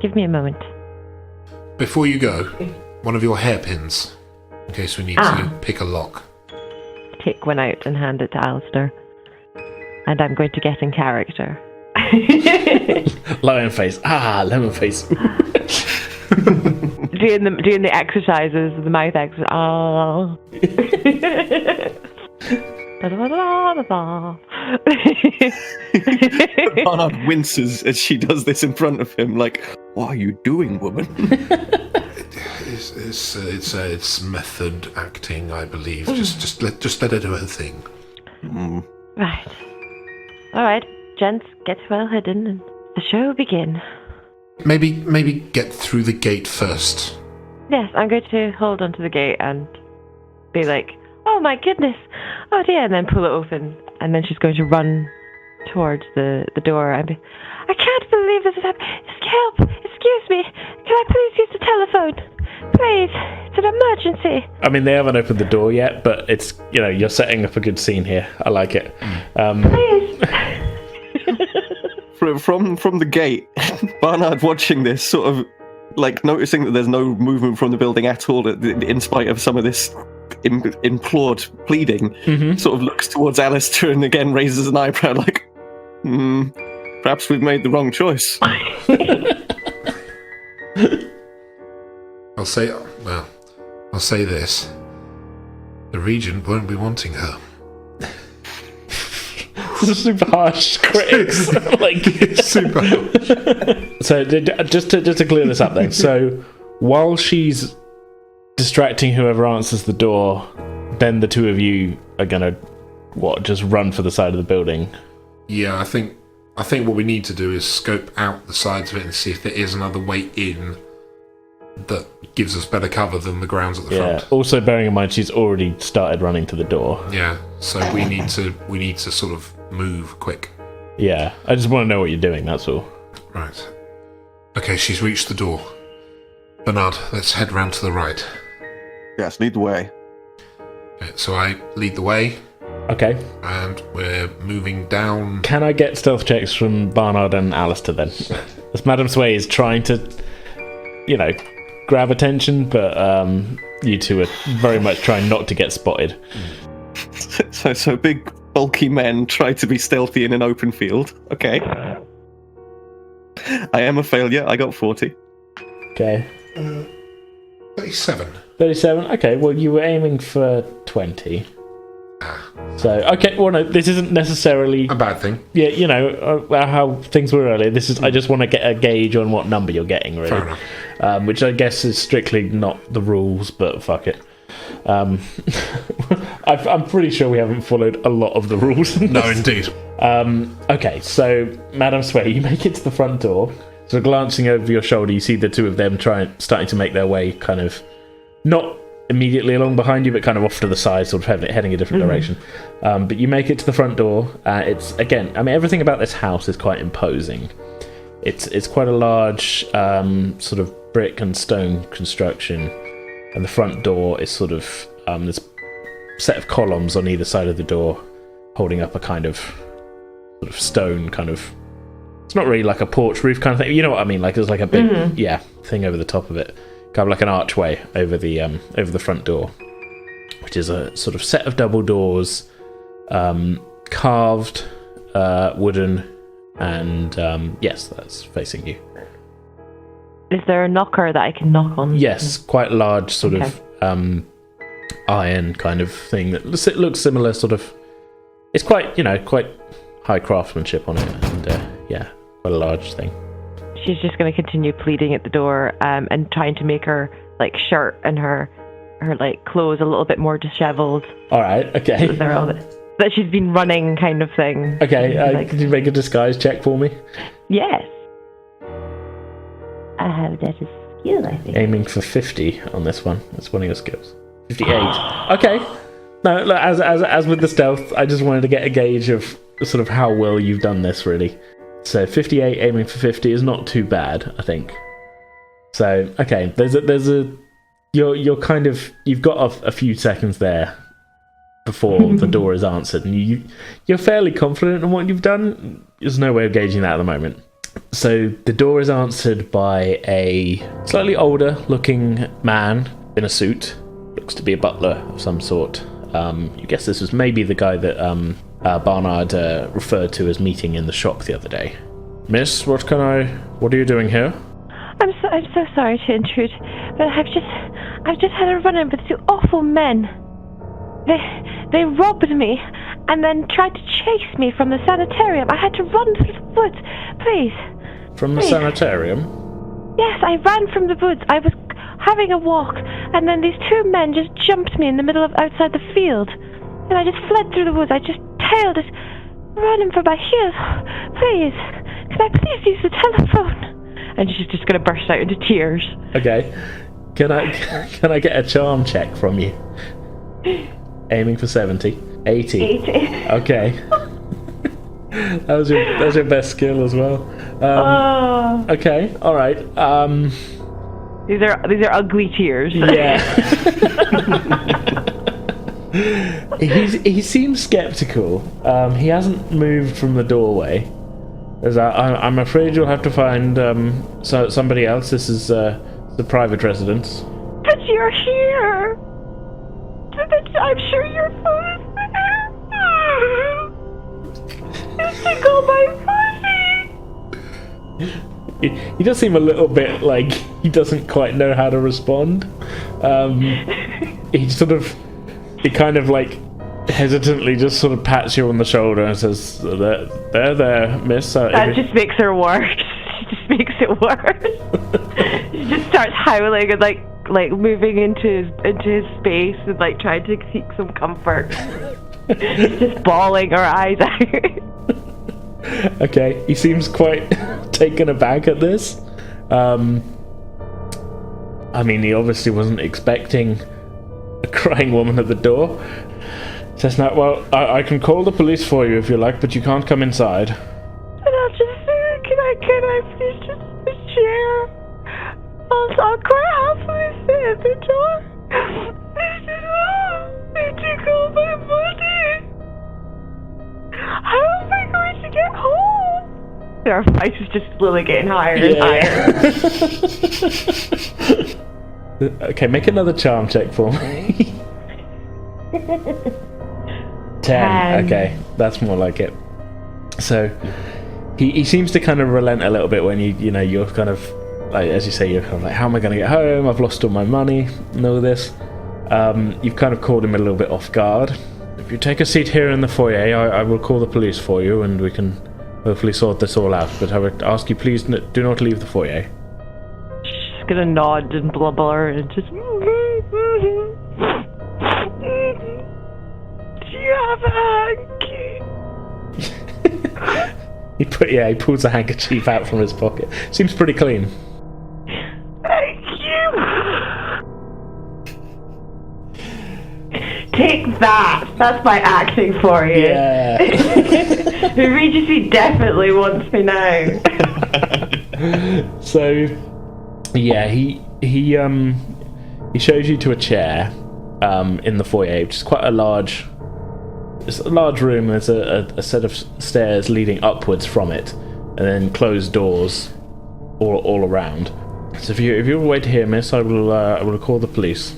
Give me a moment. Before you go, one of your hairpins, in case we need to pick a lock. Take one out and hand it to Alistair. And I'm going to get in character. Lemon face. Lemon face. doing the exercises, the mouth exercise. Barnard winces as she does this in front of him, like, "What are you doing, woman?" It's method acting, I believe. Just let her do her thing. Right. All right, gents, get well hidden, and the show will begin. Maybe get through the gate first. Yes, I'm going to hold onto the gate and be like, "Oh my goodness, oh dear," and then pull it open, and then she's going to run towards the door and be, "I can't believe this is happening. Help! Excuse me. Can I please use the telephone? Please, it's an emergency." I mean, they haven't opened the door yet, but it's, you're setting up a good scene here. I like it. Please. From the gate, Barnard watching this, sort of like noticing that there's no movement from the building at all, in spite of some of this implored pleading, sort of looks towards Alistair and again raises an eyebrow, like, perhaps we've made the wrong choice. I'll say this. The Regent won't be wanting her. Super harsh critics. Super harsh. So just to clear this up then. So while she's distracting whoever answers the door, then the two of you are gonna just run for the side of the building. Yeah, I think I think what we need to do is scope out the sides of it and see if there is another way in that gives us better cover than the grounds at the front. Also, bearing in mind she's already started running to the door. Yeah. So we need to sort of move quick. Yeah. I just want to know what you're doing. That's all. Right. Okay. She's reached the door. Bernard, let's head round to the right. Yes, lead the way. Okay, so I lead the way. Okay. And we're moving down. Can I get stealth checks from Barnard and Alistair then? As Madame Sway is trying to, grab attention, but you two are very much trying not to get spotted. So big, bulky men try to be stealthy in an open field. Okay. I am a failure. I got 40. Okay. 37. 37? Okay, well, you were aiming for 20. So, okay, well, no, this isn't necessarily a bad thing. Yeah, how things were earlier. This is, I just want to get a gauge on what number you're getting, really. Fair enough. Which I guess is strictly not the rules, but fuck it. I'm pretty sure we haven't followed a lot of the rules. No, indeed. Okay, so, Madame Sway, you make it to the front door. So, glancing over your shoulder, you see the two of them starting to make their way kind of, not immediately along behind you, but kind of off to the side, sort of heading a different direction. But you make it to the front door. It's, again, everything about this house is quite imposing. It's quite a large sort of brick and stone construction, and the front door is sort of this set of columns on either side of the door, holding up a kind of sort of stone kind of. It's not really like a porch roof kind of thing. You know what I mean? Like there's like a big thing over the top of it. Kind of like an archway over the front door, which is a sort of set of double doors, carved, wooden, and yes, that's facing you. Is there a knocker that I can knock on? Yes, quite large, sort of iron kind of thing that looks similar. Sort of, it's quite quite high craftsmanship on it, and quite a large thing. She's just going to continue pleading at the door and trying to make her like shirt and her like clothes a little bit more disheveled. All right, okay. So that she's been running, kind of thing. Okay, can you make a disguise check for me? Yes. I have that as skill, I think. Aiming for 50 on this one. That's one of your skills. 58. Okay. No, look, as with the stealth, I just wanted to get a gauge of sort of how well you've done this, really. So 58 aiming for 50 is not too bad, I think. So okay, you're kind of, you've got a few seconds there before the door is answered, and you're fairly confident in what you've done. There's no way of gauging that at the moment. So the door is answered by a slightly older looking man in a suit. Looks to be a butler of some sort. You guess this was maybe the guy that Barnard referred to as meeting in the shop the other day. Miss, what are you doing here? I'm so sorry to intrude, but I've just had a run-in with two awful men. They robbed me and then tried to chase me from the sanitarium. I had to run through the woods. Please. From the sanitarium? Yes, I ran from the woods. I was having a walk, and then these two men just jumped me in the middle of outside the field. And I just fled through the woods. I just tailed it, running for my heels. Please, can I please use the telephone? And she's just going to burst out into tears. Okay. Can I get a charm check from you? Aiming for 70. 80. Okay. that was your best skill as well. Okay, alright. These are ugly tears. Yeah. He seems skeptical. He hasn't moved from the doorway. I'm afraid you'll have to find somebody else. This is the private residence. But you're here. I'm sure your phone is there. You tickle my pussy. He does seem a little bit like he doesn't quite know how to respond. He kind of like hesitantly just sort of pats you on the shoulder and says, there, miss. That just makes her worse. She just makes it worse. She just starts howling and like moving into his space and like trying to seek some comfort. She's just bawling her eyes out. Okay, he seems quite taken aback at this. I mean, he obviously wasn't expecting a crying woman at the door. Says now, well, I can call the police for you if you like, but you can't come inside. And I'll just can I please just a chair? I'll quite happily sit at the door. They took all my money. How am I going to get home? Our fight is just slowly getting higher and higher. Okay, make another charm check for me. 10. Okay, that's more like it. So he seems to kind of relent a little bit when you're kind of like, as you say, you're kind of like, how am I going to get home? I've lost all my money and all this. You've kind of caught him a little bit off guard. If you take a seat here in the foyer, I will call the police for you and we can hopefully sort this all out. But I would ask you, please do not leave the foyer. She's gonna nod and blubber and just. Do you have a hanky? He pulls a handkerchief out from his pocket. Seems pretty clean. Thank you. Take that. That's my acting for you. Yeah. The Regency definitely wants me now. So, yeah, he shows you to a chair in the foyer, which is quite a large. It's a large room. There's a set of stairs leading upwards from it, and then closed doors all around. So if you're away here, miss, I will call the police.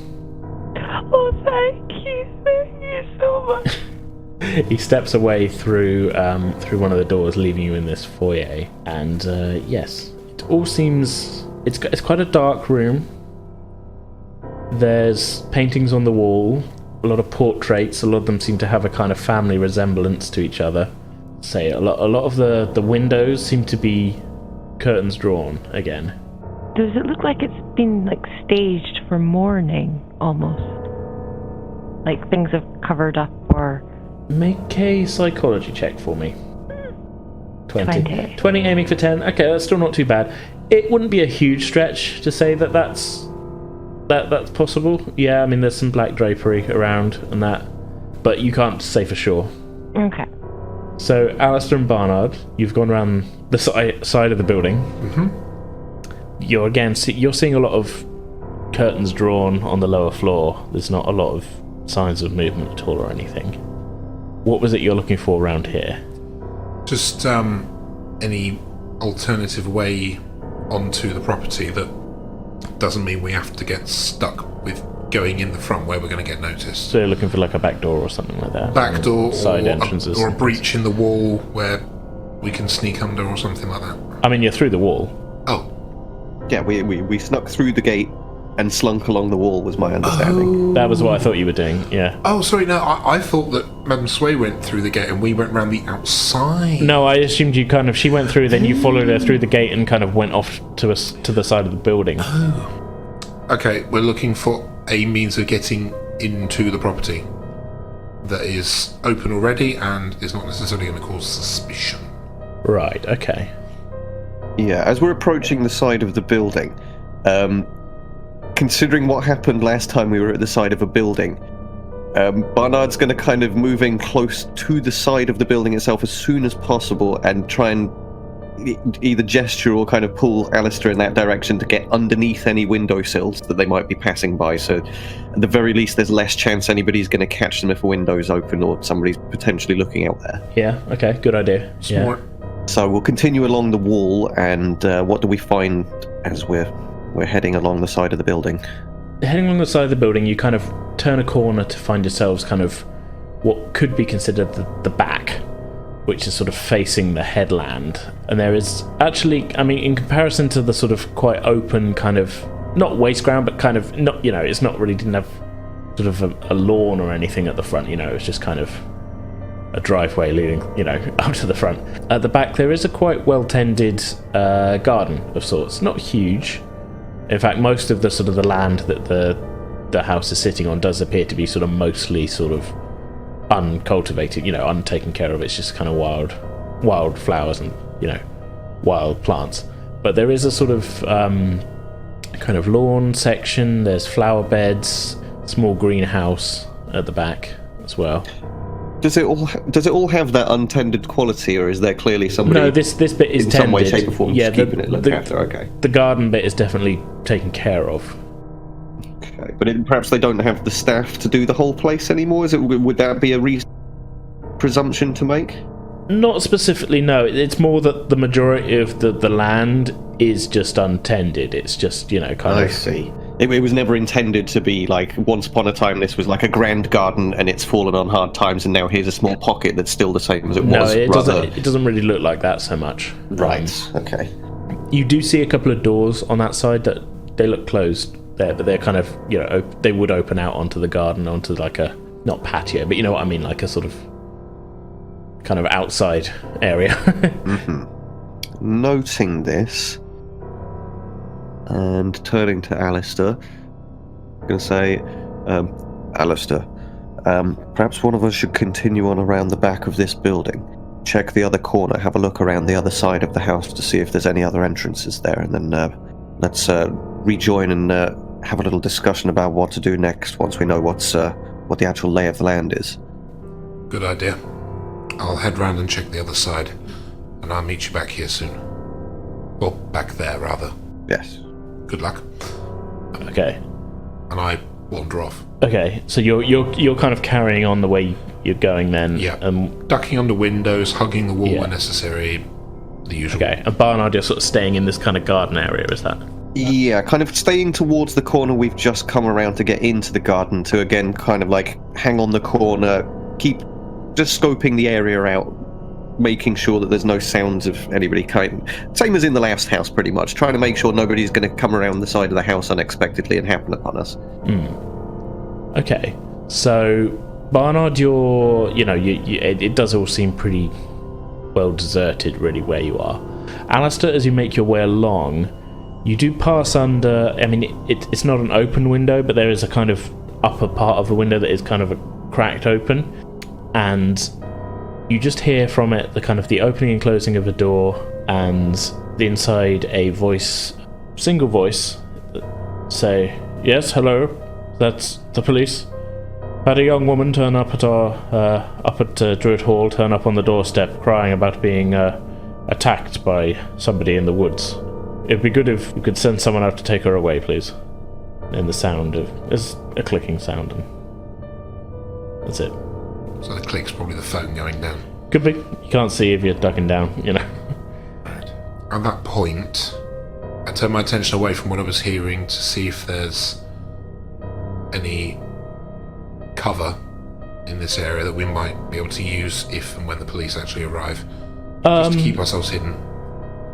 Oh, thank you so much. He steps away through one of the doors, leaving you in this foyer. And yes, it all seems it's quite a dark room. There's paintings on the wall, a lot of portraits. A lot of them seem to have a kind of family resemblance to each other. Say a lot of the windows seem to be curtains drawn again. Does it look like it's been staged for mourning almost? Like things have covered up or... Make a psychology check for me. 20. 20 aiming for 10. Okay, that's still not too bad. It wouldn't be a huge stretch to say that's possible. Yeah, I mean, there's some black drapery around and that, but you can't say for sure. Okay. So, Alistair and Barnard, you've gone around the side of the building. Mm-hmm. You're seeing a lot of curtains drawn on the lower floor. There's not a lot of signs of movement at all or anything. What was it you're looking for around here? Just any alternative way onto the property that doesn't mean we have to get stuck with going in the front where we're going to get noticed. So you're looking for a back door or something like that? Back door side entrances. Or a breach in the wall where we can sneak under or something like that. I mean, you're through the wall. Oh. Yeah, we snuck through the gate and slunk along the wall, was my understanding. That was what I thought you were doing, yeah. Oh, sorry, no, I thought that Madame Sway went through the gate and we went round the outside. No, I assumed she went through, then you followed her through the gate and kind of went off to the side of the building. Oh. Okay, we're looking for a means of getting into the property that is open already and is not necessarily going to cause suspicion. Right, okay. Yeah, as we're approaching the side of the building, considering what happened last time we were at the side of a building, Barnard's going to kind of move in close to the side of the building itself as soon as possible and try and either gesture or kind of pull Alistair in that direction to get underneath any windowsills that they might be passing by. So at the very least, there's less chance anybody's going to catch them if a window's open or somebody's potentially looking out there. Yeah, okay, good idea. Smart. Yeah. So we'll continue along the wall, and what do we find as we're heading along the side of the building? Heading along the side of the building, you kind of turn a corner to find yourselves kind of what could be considered the back, which is sort of facing the headland. And there is actually, I mean, in comparison to the sort of quite open kind of, not waste ground, but kind of, not, it's not really, didn't have sort of a lawn or anything at the front, it's just kind of a driveway leading, up to the front. At the back, there is a quite well-tended garden of sorts. Not huge. In fact, most of the sort of the land that the house is sitting on does appear to be sort of mostly sort of uncultivated, untaken care of. It's just kind of wild flowers and, wild plants. But there is a sort of kind of lawn section. There's flower beds, small greenhouse at the back as well. Does it all have that untended quality, or is there clearly somebody? No, this bit is in tended. some way, shape, or form keeping it looked after? Okay. The garden bit is definitely taken care of. Okay, but perhaps they don't have the staff to do the whole place anymore. Would that be a presumption to make? Not specifically, no. It's more that the majority of the land is just untended. It's just, I see. It was never intended to be like, once upon a time this was like a grand garden and it's fallen on hard times and now here's a small pocket that's still the same as it was. No, it doesn't really look like that so much. Right, okay. You do see a couple of doors on that side that they look closed there, but they're kind of, they would open out onto the garden, onto like a, not patio, but you know what I mean, like a sort of kind of outside area. Mm-hmm. Noting this, and turning to Alistair, I'm going to say, Alistair, perhaps one of us should continue on around the back of this building, check the other corner, have a look around the other side of the house to see if there's any other entrances there, and then let's rejoin and have a little discussion about what to do next once we know what the actual lay of the land is. Good idea. I'll head round and check the other side, and I'll meet you back here soon. Well, back there, rather. Yes. Good luck. Okay. And I wander off. Okay, so you're kind of carrying on the way you're going then. Yeah. Ducking under windows, hugging the wall when necessary, the usual. Okay, and Barnard, you're sort of staying in this kind of garden area, is that? Yeah, kind of staying towards the corner we've just come around to get into the garden, to again kind of like hang on the corner, keep just scoping the area out, making sure that there's no sounds of anybody same as in the last house pretty much, trying to make sure nobody's going to come around the side of the house unexpectedly and happen upon us. Okay, so Barnard, it does all seem pretty well deserted really where you are. Alistair, as you make your way along, you do pass under, it's not an open window, but there is a kind of upper part of the window that is kind of cracked open, and you just hear from it the kind of the opening and closing of a door, and the inside a single voice say, "Yes, hello, that's the police. Had a young woman turn up at Druid Hall, turn up on the doorstep crying about being attacked by somebody in the woods. It'd be good if you could send someone out to take her away, please." And the sound is a clicking sound, and that's it. So the click's probably the phone going down. Could be. You can't see if you're ducking down, Right. At that point, I turn my attention away from what I was hearing to see if there's any cover in this area that we might be able to use if and when the police actually arrive. Just to keep ourselves hidden.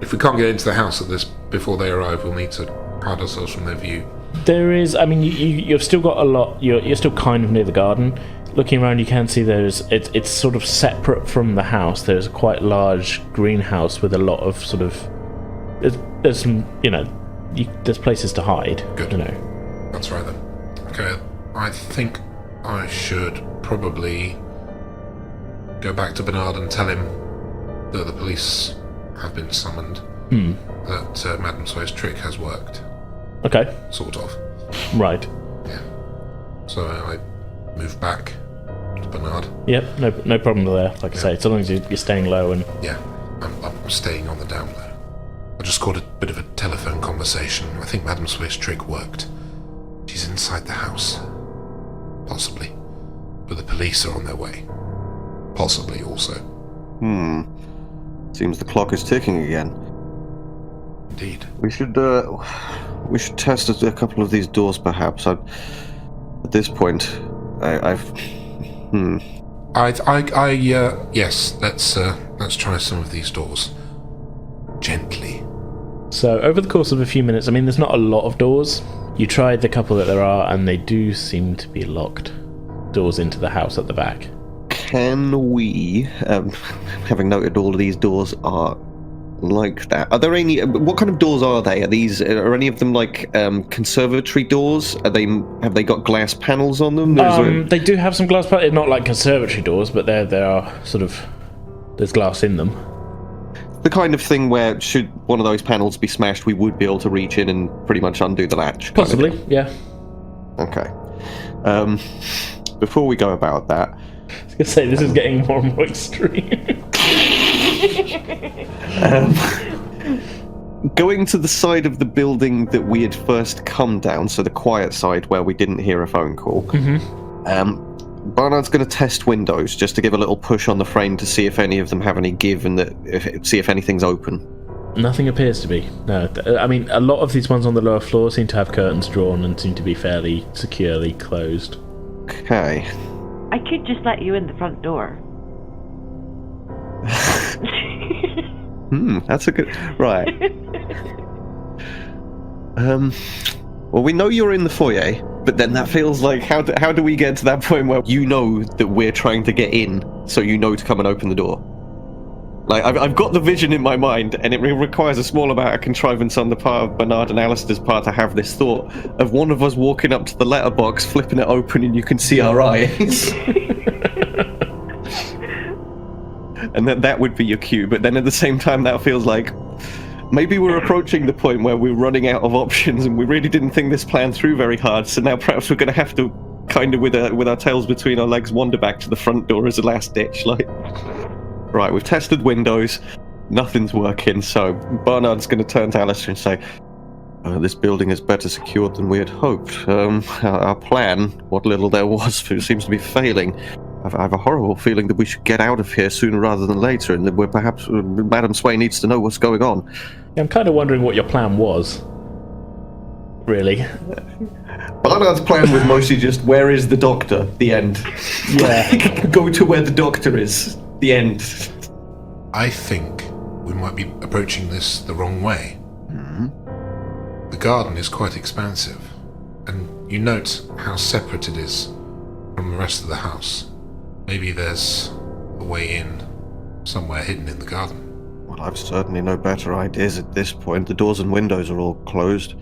If we can't get into the house before they arrive, we'll need to hide ourselves from their view. There is, you've still got a lot, you're still kind of near the garden. Looking around, you can see it's sort of separate from the house. There's a quite large greenhouse with a lot of sort of, there's some, there's places to hide. Good. That's right then. Okay, I think I should probably go back to Bernard and tell him that the police have been summoned. That Madame Sway's trick has worked. Okay. Sort of. Right. Yeah. So I move back to Bernard. Yep, no problem there. Like I say, so long as you're staying low and... Yeah, I'm staying on the down low. I just caught a bit of a telephone conversation. I think Madame Sway's trick worked. She's inside the house. Possibly. But the police are on their way. Possibly also. Seems the clock is ticking again. Indeed. We should test a couple of these doors, perhaps. At this point, yes. Let's try some of these doors. Gently. So over the course of a few minutes, there's not a lot of doors. You tried the couple that there are, and they do seem to be locked. Doors into the house at the back. Can we, having noted all of these doors are like that, are there any, what kind of doors are they? Are any of them like conservatory doors? Have they got glass panels on them? They do have some glass panels, not like conservatory doors, but there are sort of, there's glass in them. the kind of thing where, should one of those panels be smashed, we would be able to reach in and pretty much undo the latch. Possibly, yeah. Okay. Before we go about that... I was going to say, this is getting more and more extreme. Going to the side of the building that we had first come down, so the quiet side where we didn't hear a phone call, Barnard's going to test windows just to give a little push on the frame to see if any of them have any give and see if anything's open. Nothing appears to be. No, I mean, a lot of these ones on the lower floor seem to have curtains drawn and seem to be fairly securely closed. Okay. I could just let you in the front door. That's a good... Right. Well, we know you're in the foyer, but then that feels like, how do we get to that point where you know that we're trying to get in, so you know to come and open the door? Like, I've got the vision in my mind, and it requires a small amount of contrivance on the part of Bernard and Alistair's part to have this thought of one of us walking up to the letterbox, flipping it open, and you can see our eyes. And that would be your cue, but then at the same time that feels like maybe we're approaching the point where we're running out of options and we really didn't think this plan through very hard, so now perhaps we're going to have to, kind of with our tails between our legs, wander back to the front door as a last ditch. Like, right, we've tested windows, nothing's working, so Barnard's going to turn to Alistair and say, this building is better secured than we had hoped. Our plan, what little there was, seems to be failing. I have a horrible feeling that we should get out of here sooner rather than later, and that we're perhaps Madam Sway needs to know what's going on. Yeah, I'm kind of wondering what your plan was. Really. Barnard's plan was mostly just, where is the doctor? The end. Yeah. Go to where the doctor is. The end. I think we might be approaching this the wrong way. The garden is quite expansive, and you note how separate it is from the rest of the house. Maybe there's a way in somewhere hidden in the garden. Well, I've certainly no better ideas at this point. The doors and windows are all closed.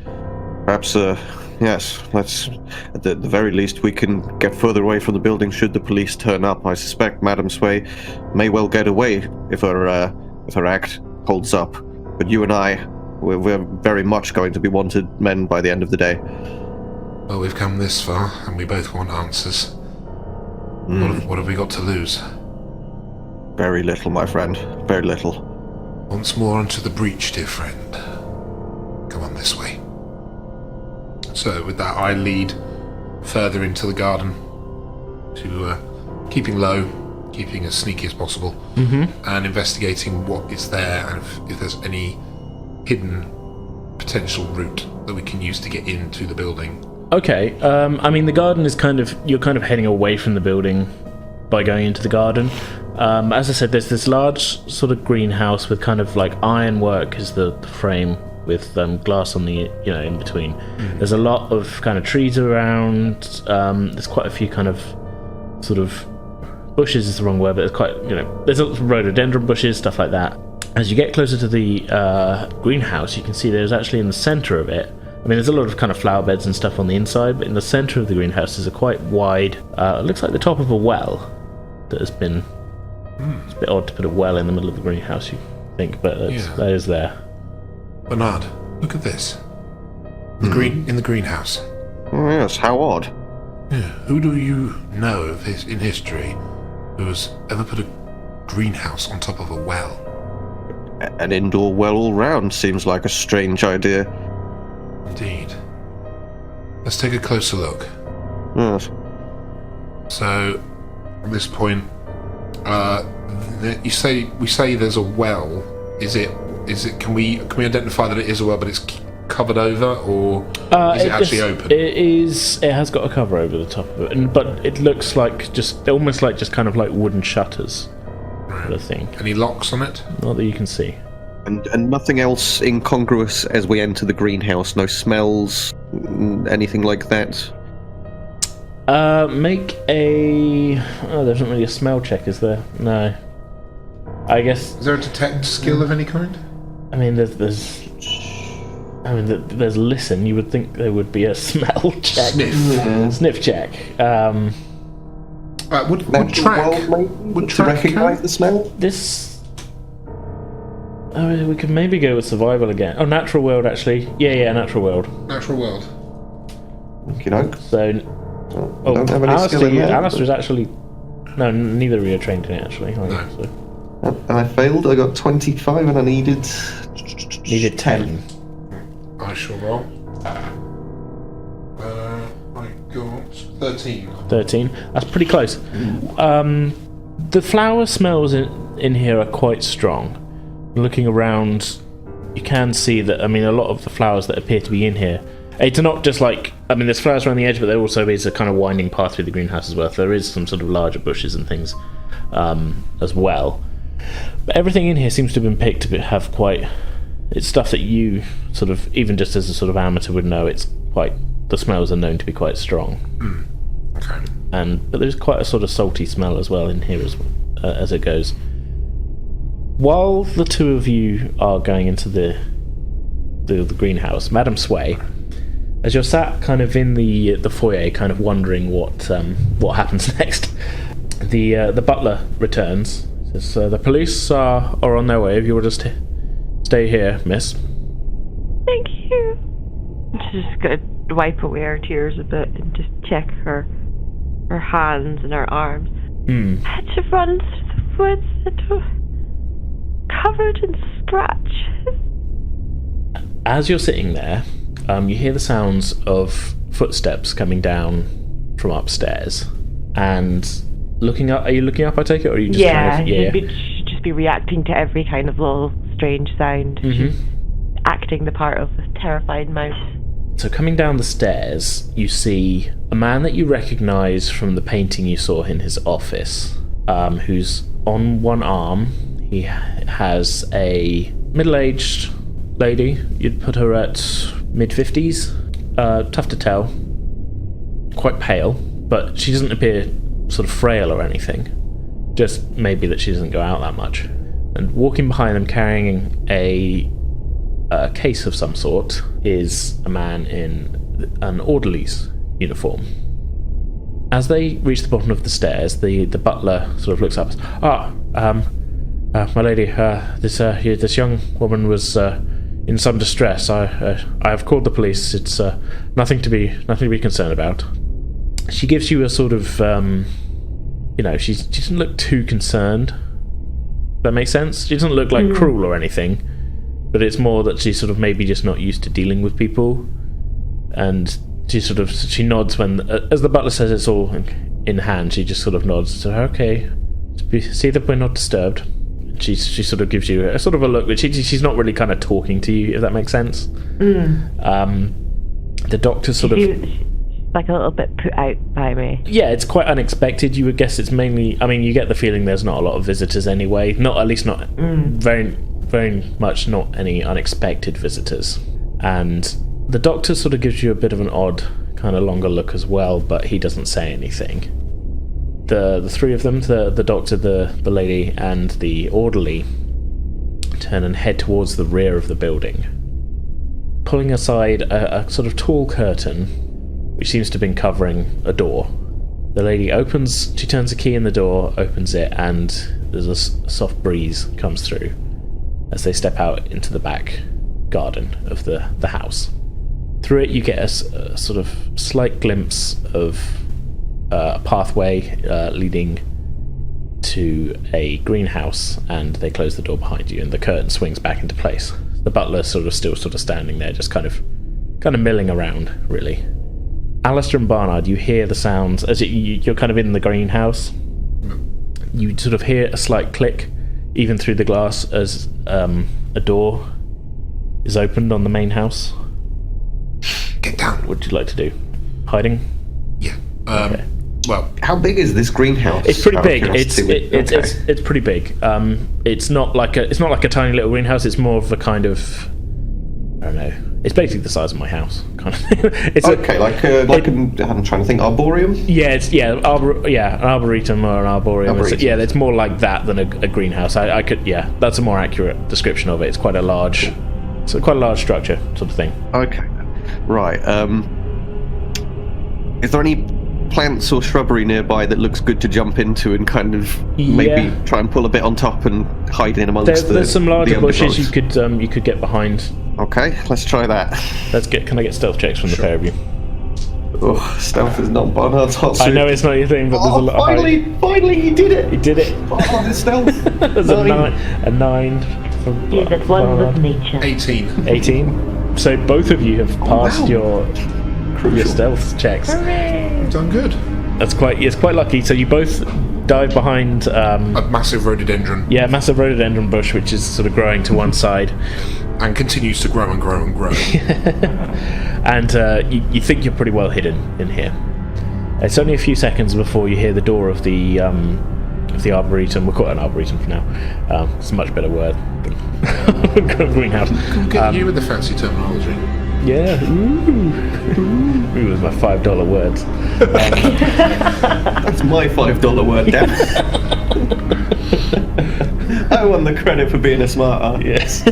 Perhaps, yes, let's... At the very least, we can get further away from the building should the police turn up. I suspect Madam Sway may well get away if her act holds up. But you and I, we're very much going to be wanted men by the end of the day. Well, we've come this far, and we both want answers. What have we got to lose? Very little, my friend. Very little. Once more onto the breach, dear friend. Come on this way. So, with that, I lead further into the garden to keeping low, keeping as sneaky as possible, and investigating what is there and if there's any hidden potential route that we can use to get into the building. Okay, I mean, the garden is you're kind of heading away from the building by going into the garden. As I said, there's this large sort of greenhouse with kind of like ironwork as the frame with glass on the, in between. There's a lot of kind of trees around. There's quite a few kind of sort of bushes is the wrong word, but it's quite, there's a lot of rhododendron bushes, stuff like that. As you get closer to the greenhouse, you can see there's actually in the center of it, I mean, there's a lot of kind of flower beds and stuff on the inside, but in the center of the greenhouse is a quite wide, it looks like the top of a well that has been... It's a bit odd to put a well in the middle of the greenhouse, you think, but that is there. Bernard, look at this. In the greenhouse. Oh yes, how odd. Yeah. Who do you know of in history who has ever put a greenhouse on top of a well? An indoor well all round seems like a strange idea. Indeed. Let's take a closer look. Yes. So, at this point, we say there's a well. Is it? Can we identify that it is a well, but it's covered over, or is it actually open? It is. It has got a cover over the top of it, but it looks like almost like kind of like wooden shutters. Right. I think. Any locks on it? Not that you can see. And nothing else incongruous as we enter the greenhouse. No smells, anything like that. Make a... Oh, there's not really a smell check, is there? No. I guess... Is there a detect skill of any kind? I mean, there's listen. You would think there would be a smell check. Sniff check. Would track to recognise the smell? This... Oh, we could maybe go with survival again. Oh, natural world, actually. Yeah, natural world. Natural world. Okey doke. So, I don't have any skill in that. Alistair's actually... No, neither of you are trained in it, actually. No. So. And I failed. I got 25 and I needed... Needed 10. I shall roll. I got 13. 13. That's pretty close. The flower smells in here are quite strong. Looking around, you can see that, I mean, a lot of the flowers that appear to be in here, it's not just like, I mean, there's flowers around the edge, but there also is a kind of winding path through the greenhouse as well. So there is some sort of larger bushes and things as well. But everything in here seems to have been picked to have quite... It's stuff that you sort of, even just as a sort of amateur would know, it's quite... The smells are known to be quite strong. Okay. But there's quite a sort of salty smell as well in here as it goes. While the two of you are going into the greenhouse, Madam Sway, as you're sat kind of in the foyer, kind of wondering what happens next, the butler returns. Says, "The police are on their way. If you will just stay here, miss." Thank you. She's just gonna wipe away her tears a bit and just check her hands and her arms. I had to run through the woods and were covered in scratches. As you're sitting there, you hear the sounds of footsteps coming down from upstairs, and looking up. Are you looking up? I take it, or are you just kind of, she'd just be reacting to every kind of little strange sound. She's acting the part of a terrified mouse. So coming down the stairs, you see a man that you recognise from the painting you saw in his office, who's on one arm. He has a middle-aged lady. You'd put her at mid-50s. Tough to tell. Quite pale, but she doesn't appear sort of frail or anything. Just maybe that she doesn't go out that much. And walking behind them, carrying a case of some sort, is a man in an orderly's uniform. As they reach the bottom of the stairs, the butler sort of looks up. My lady, this young woman was in some distress. I have called the police. It's nothing to be concerned about. She gives you a sort of, she doesn't look too concerned. That makes sense. She doesn't look like cruel or anything, but it's more that she's sort of maybe just not used to dealing with people, and she nods when, as the butler says it's all in hand. She just sort of nods. So okay, see that we're not disturbed. She sort of gives you a sort of a look, but she's not really kind of talking to you, if that makes sense. The doctor sort of... like a little bit put out by me. Yeah, it's quite unexpected. You would guess it's mainly... I mean, you get the feeling there's not a lot of visitors anyway. Very, very much not any unexpected visitors. And the doctor sort of gives you a bit of an odd, kind of longer look as well, but he doesn't say anything. The three of them, the doctor, the lady, and the orderly, turn and head towards the rear of the building, pulling aside a sort of tall curtain, which seems to have been covering a door. The lady she turns a key in the door, opens it, and there's a soft breeze comes through as they step out into the back garden of the house. Through it, you get a sort of slight glimpse of a pathway leading to a greenhouse, and they close the door behind you, and the curtain swings back into place. The butler still standing there, just kind of milling around, really. Alistair and Barnard, you hear the sounds as you're kind of in the greenhouse. You sort of hear a slight click, even through the glass, as a door is opened on the main house. Get down. What would you like to do? Hiding? Yeah. Okay. Well, how big is this greenhouse? It's pretty big. It's pretty big. It's not like a tiny little greenhouse. It's more of a kind of, I don't know. It's basically the size of my house, kind of. It's I'm trying to think. Arboreum. Yeah, an arboretum or an arboreum. It's more like that than a greenhouse. I could. Yeah, that's a more accurate description of it. It's quite a large structure, sort of thing. Okay, right. Is there any plants or shrubbery nearby that looks good to jump into and kind of maybe try and pull a bit on top and hide in amongst there's some larger the bushes you undergrowth? could get behind. Okay, let's try that. Can I get stealth checks from the pair of you? Oh, stealth is not Barnard's hot suit. I know it's not your thing, but there's a lot of finally, he did it! He did it. Oh, the stealth. There's a 9 from Yeah, that's one with nature. 18. So both of you have passed your Crucial. stealth checks. You've done good. It's quite lucky. So you both dive behind A massive rhododendron. Yeah, massive rhododendron bush, which is sort of growing to one side. And continues to grow and grow and grow. And you think you're pretty well hidden in here. It's only a few seconds before you hear the door of the arboretum. We'll call it an arboretum for now. It's a much better word than greenhouse. Get you with the fancy terminology. Yeah. Ooh, with my $5 words. That's my $5 word, damn. I won the credit for being a smart art. Yes.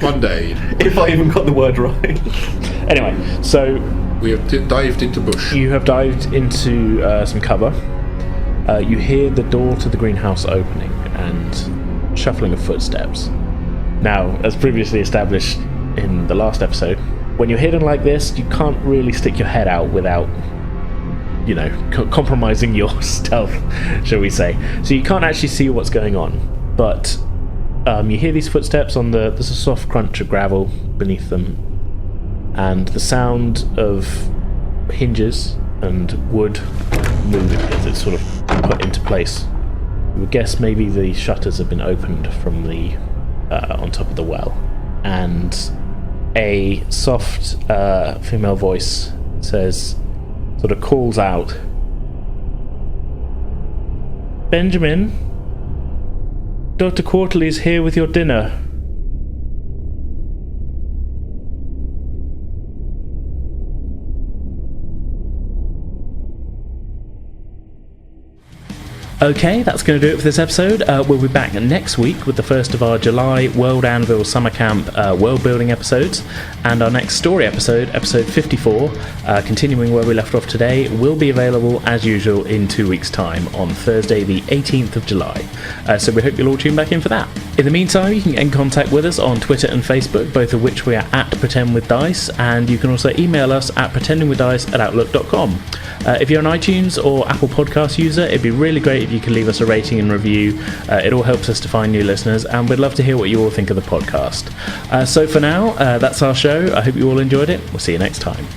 One day. If I even got the word right. Anyway, so We have dived into bush. you have dived into some cover. You hear the door to the greenhouse opening and shuffling of footsteps. Now, as previously established in the last episode, when you're hidden like this, you can't really stick your head out without, compromising your stealth, shall we say. So you can't actually see what's going on. But you hear these footsteps there's a soft crunch of gravel beneath them, and the sound of hinges and wood moving as it's sort of put into place. You would guess maybe the shutters have been opened from the on top of the well, and a soft female voice sort of calls out, "Benjamin, Dr. Quartley is here with your dinner." Okay, that's going to do it for this episode. We'll be back next week with the first of our July World Anvil Summer Camp world building episodes, and our next story episode, episode 54, continuing where we left off today, will be available as usual in 2 weeks' time on Thursday the 18th of July. So we hope you'll all tune back in for that. In the meantime, you can get in contact with us on Twitter and Facebook, both of which we are at Pretend With Dice, and you can also email us at pretendingwithdice@outlook.com. If you're an iTunes or Apple Podcast user, it'd be really great if you could leave us a rating and review. It all helps us to find new listeners, and we'd love to hear what you all think of the podcast. So for now, that's our show. I hope you all enjoyed it. We'll see you next time.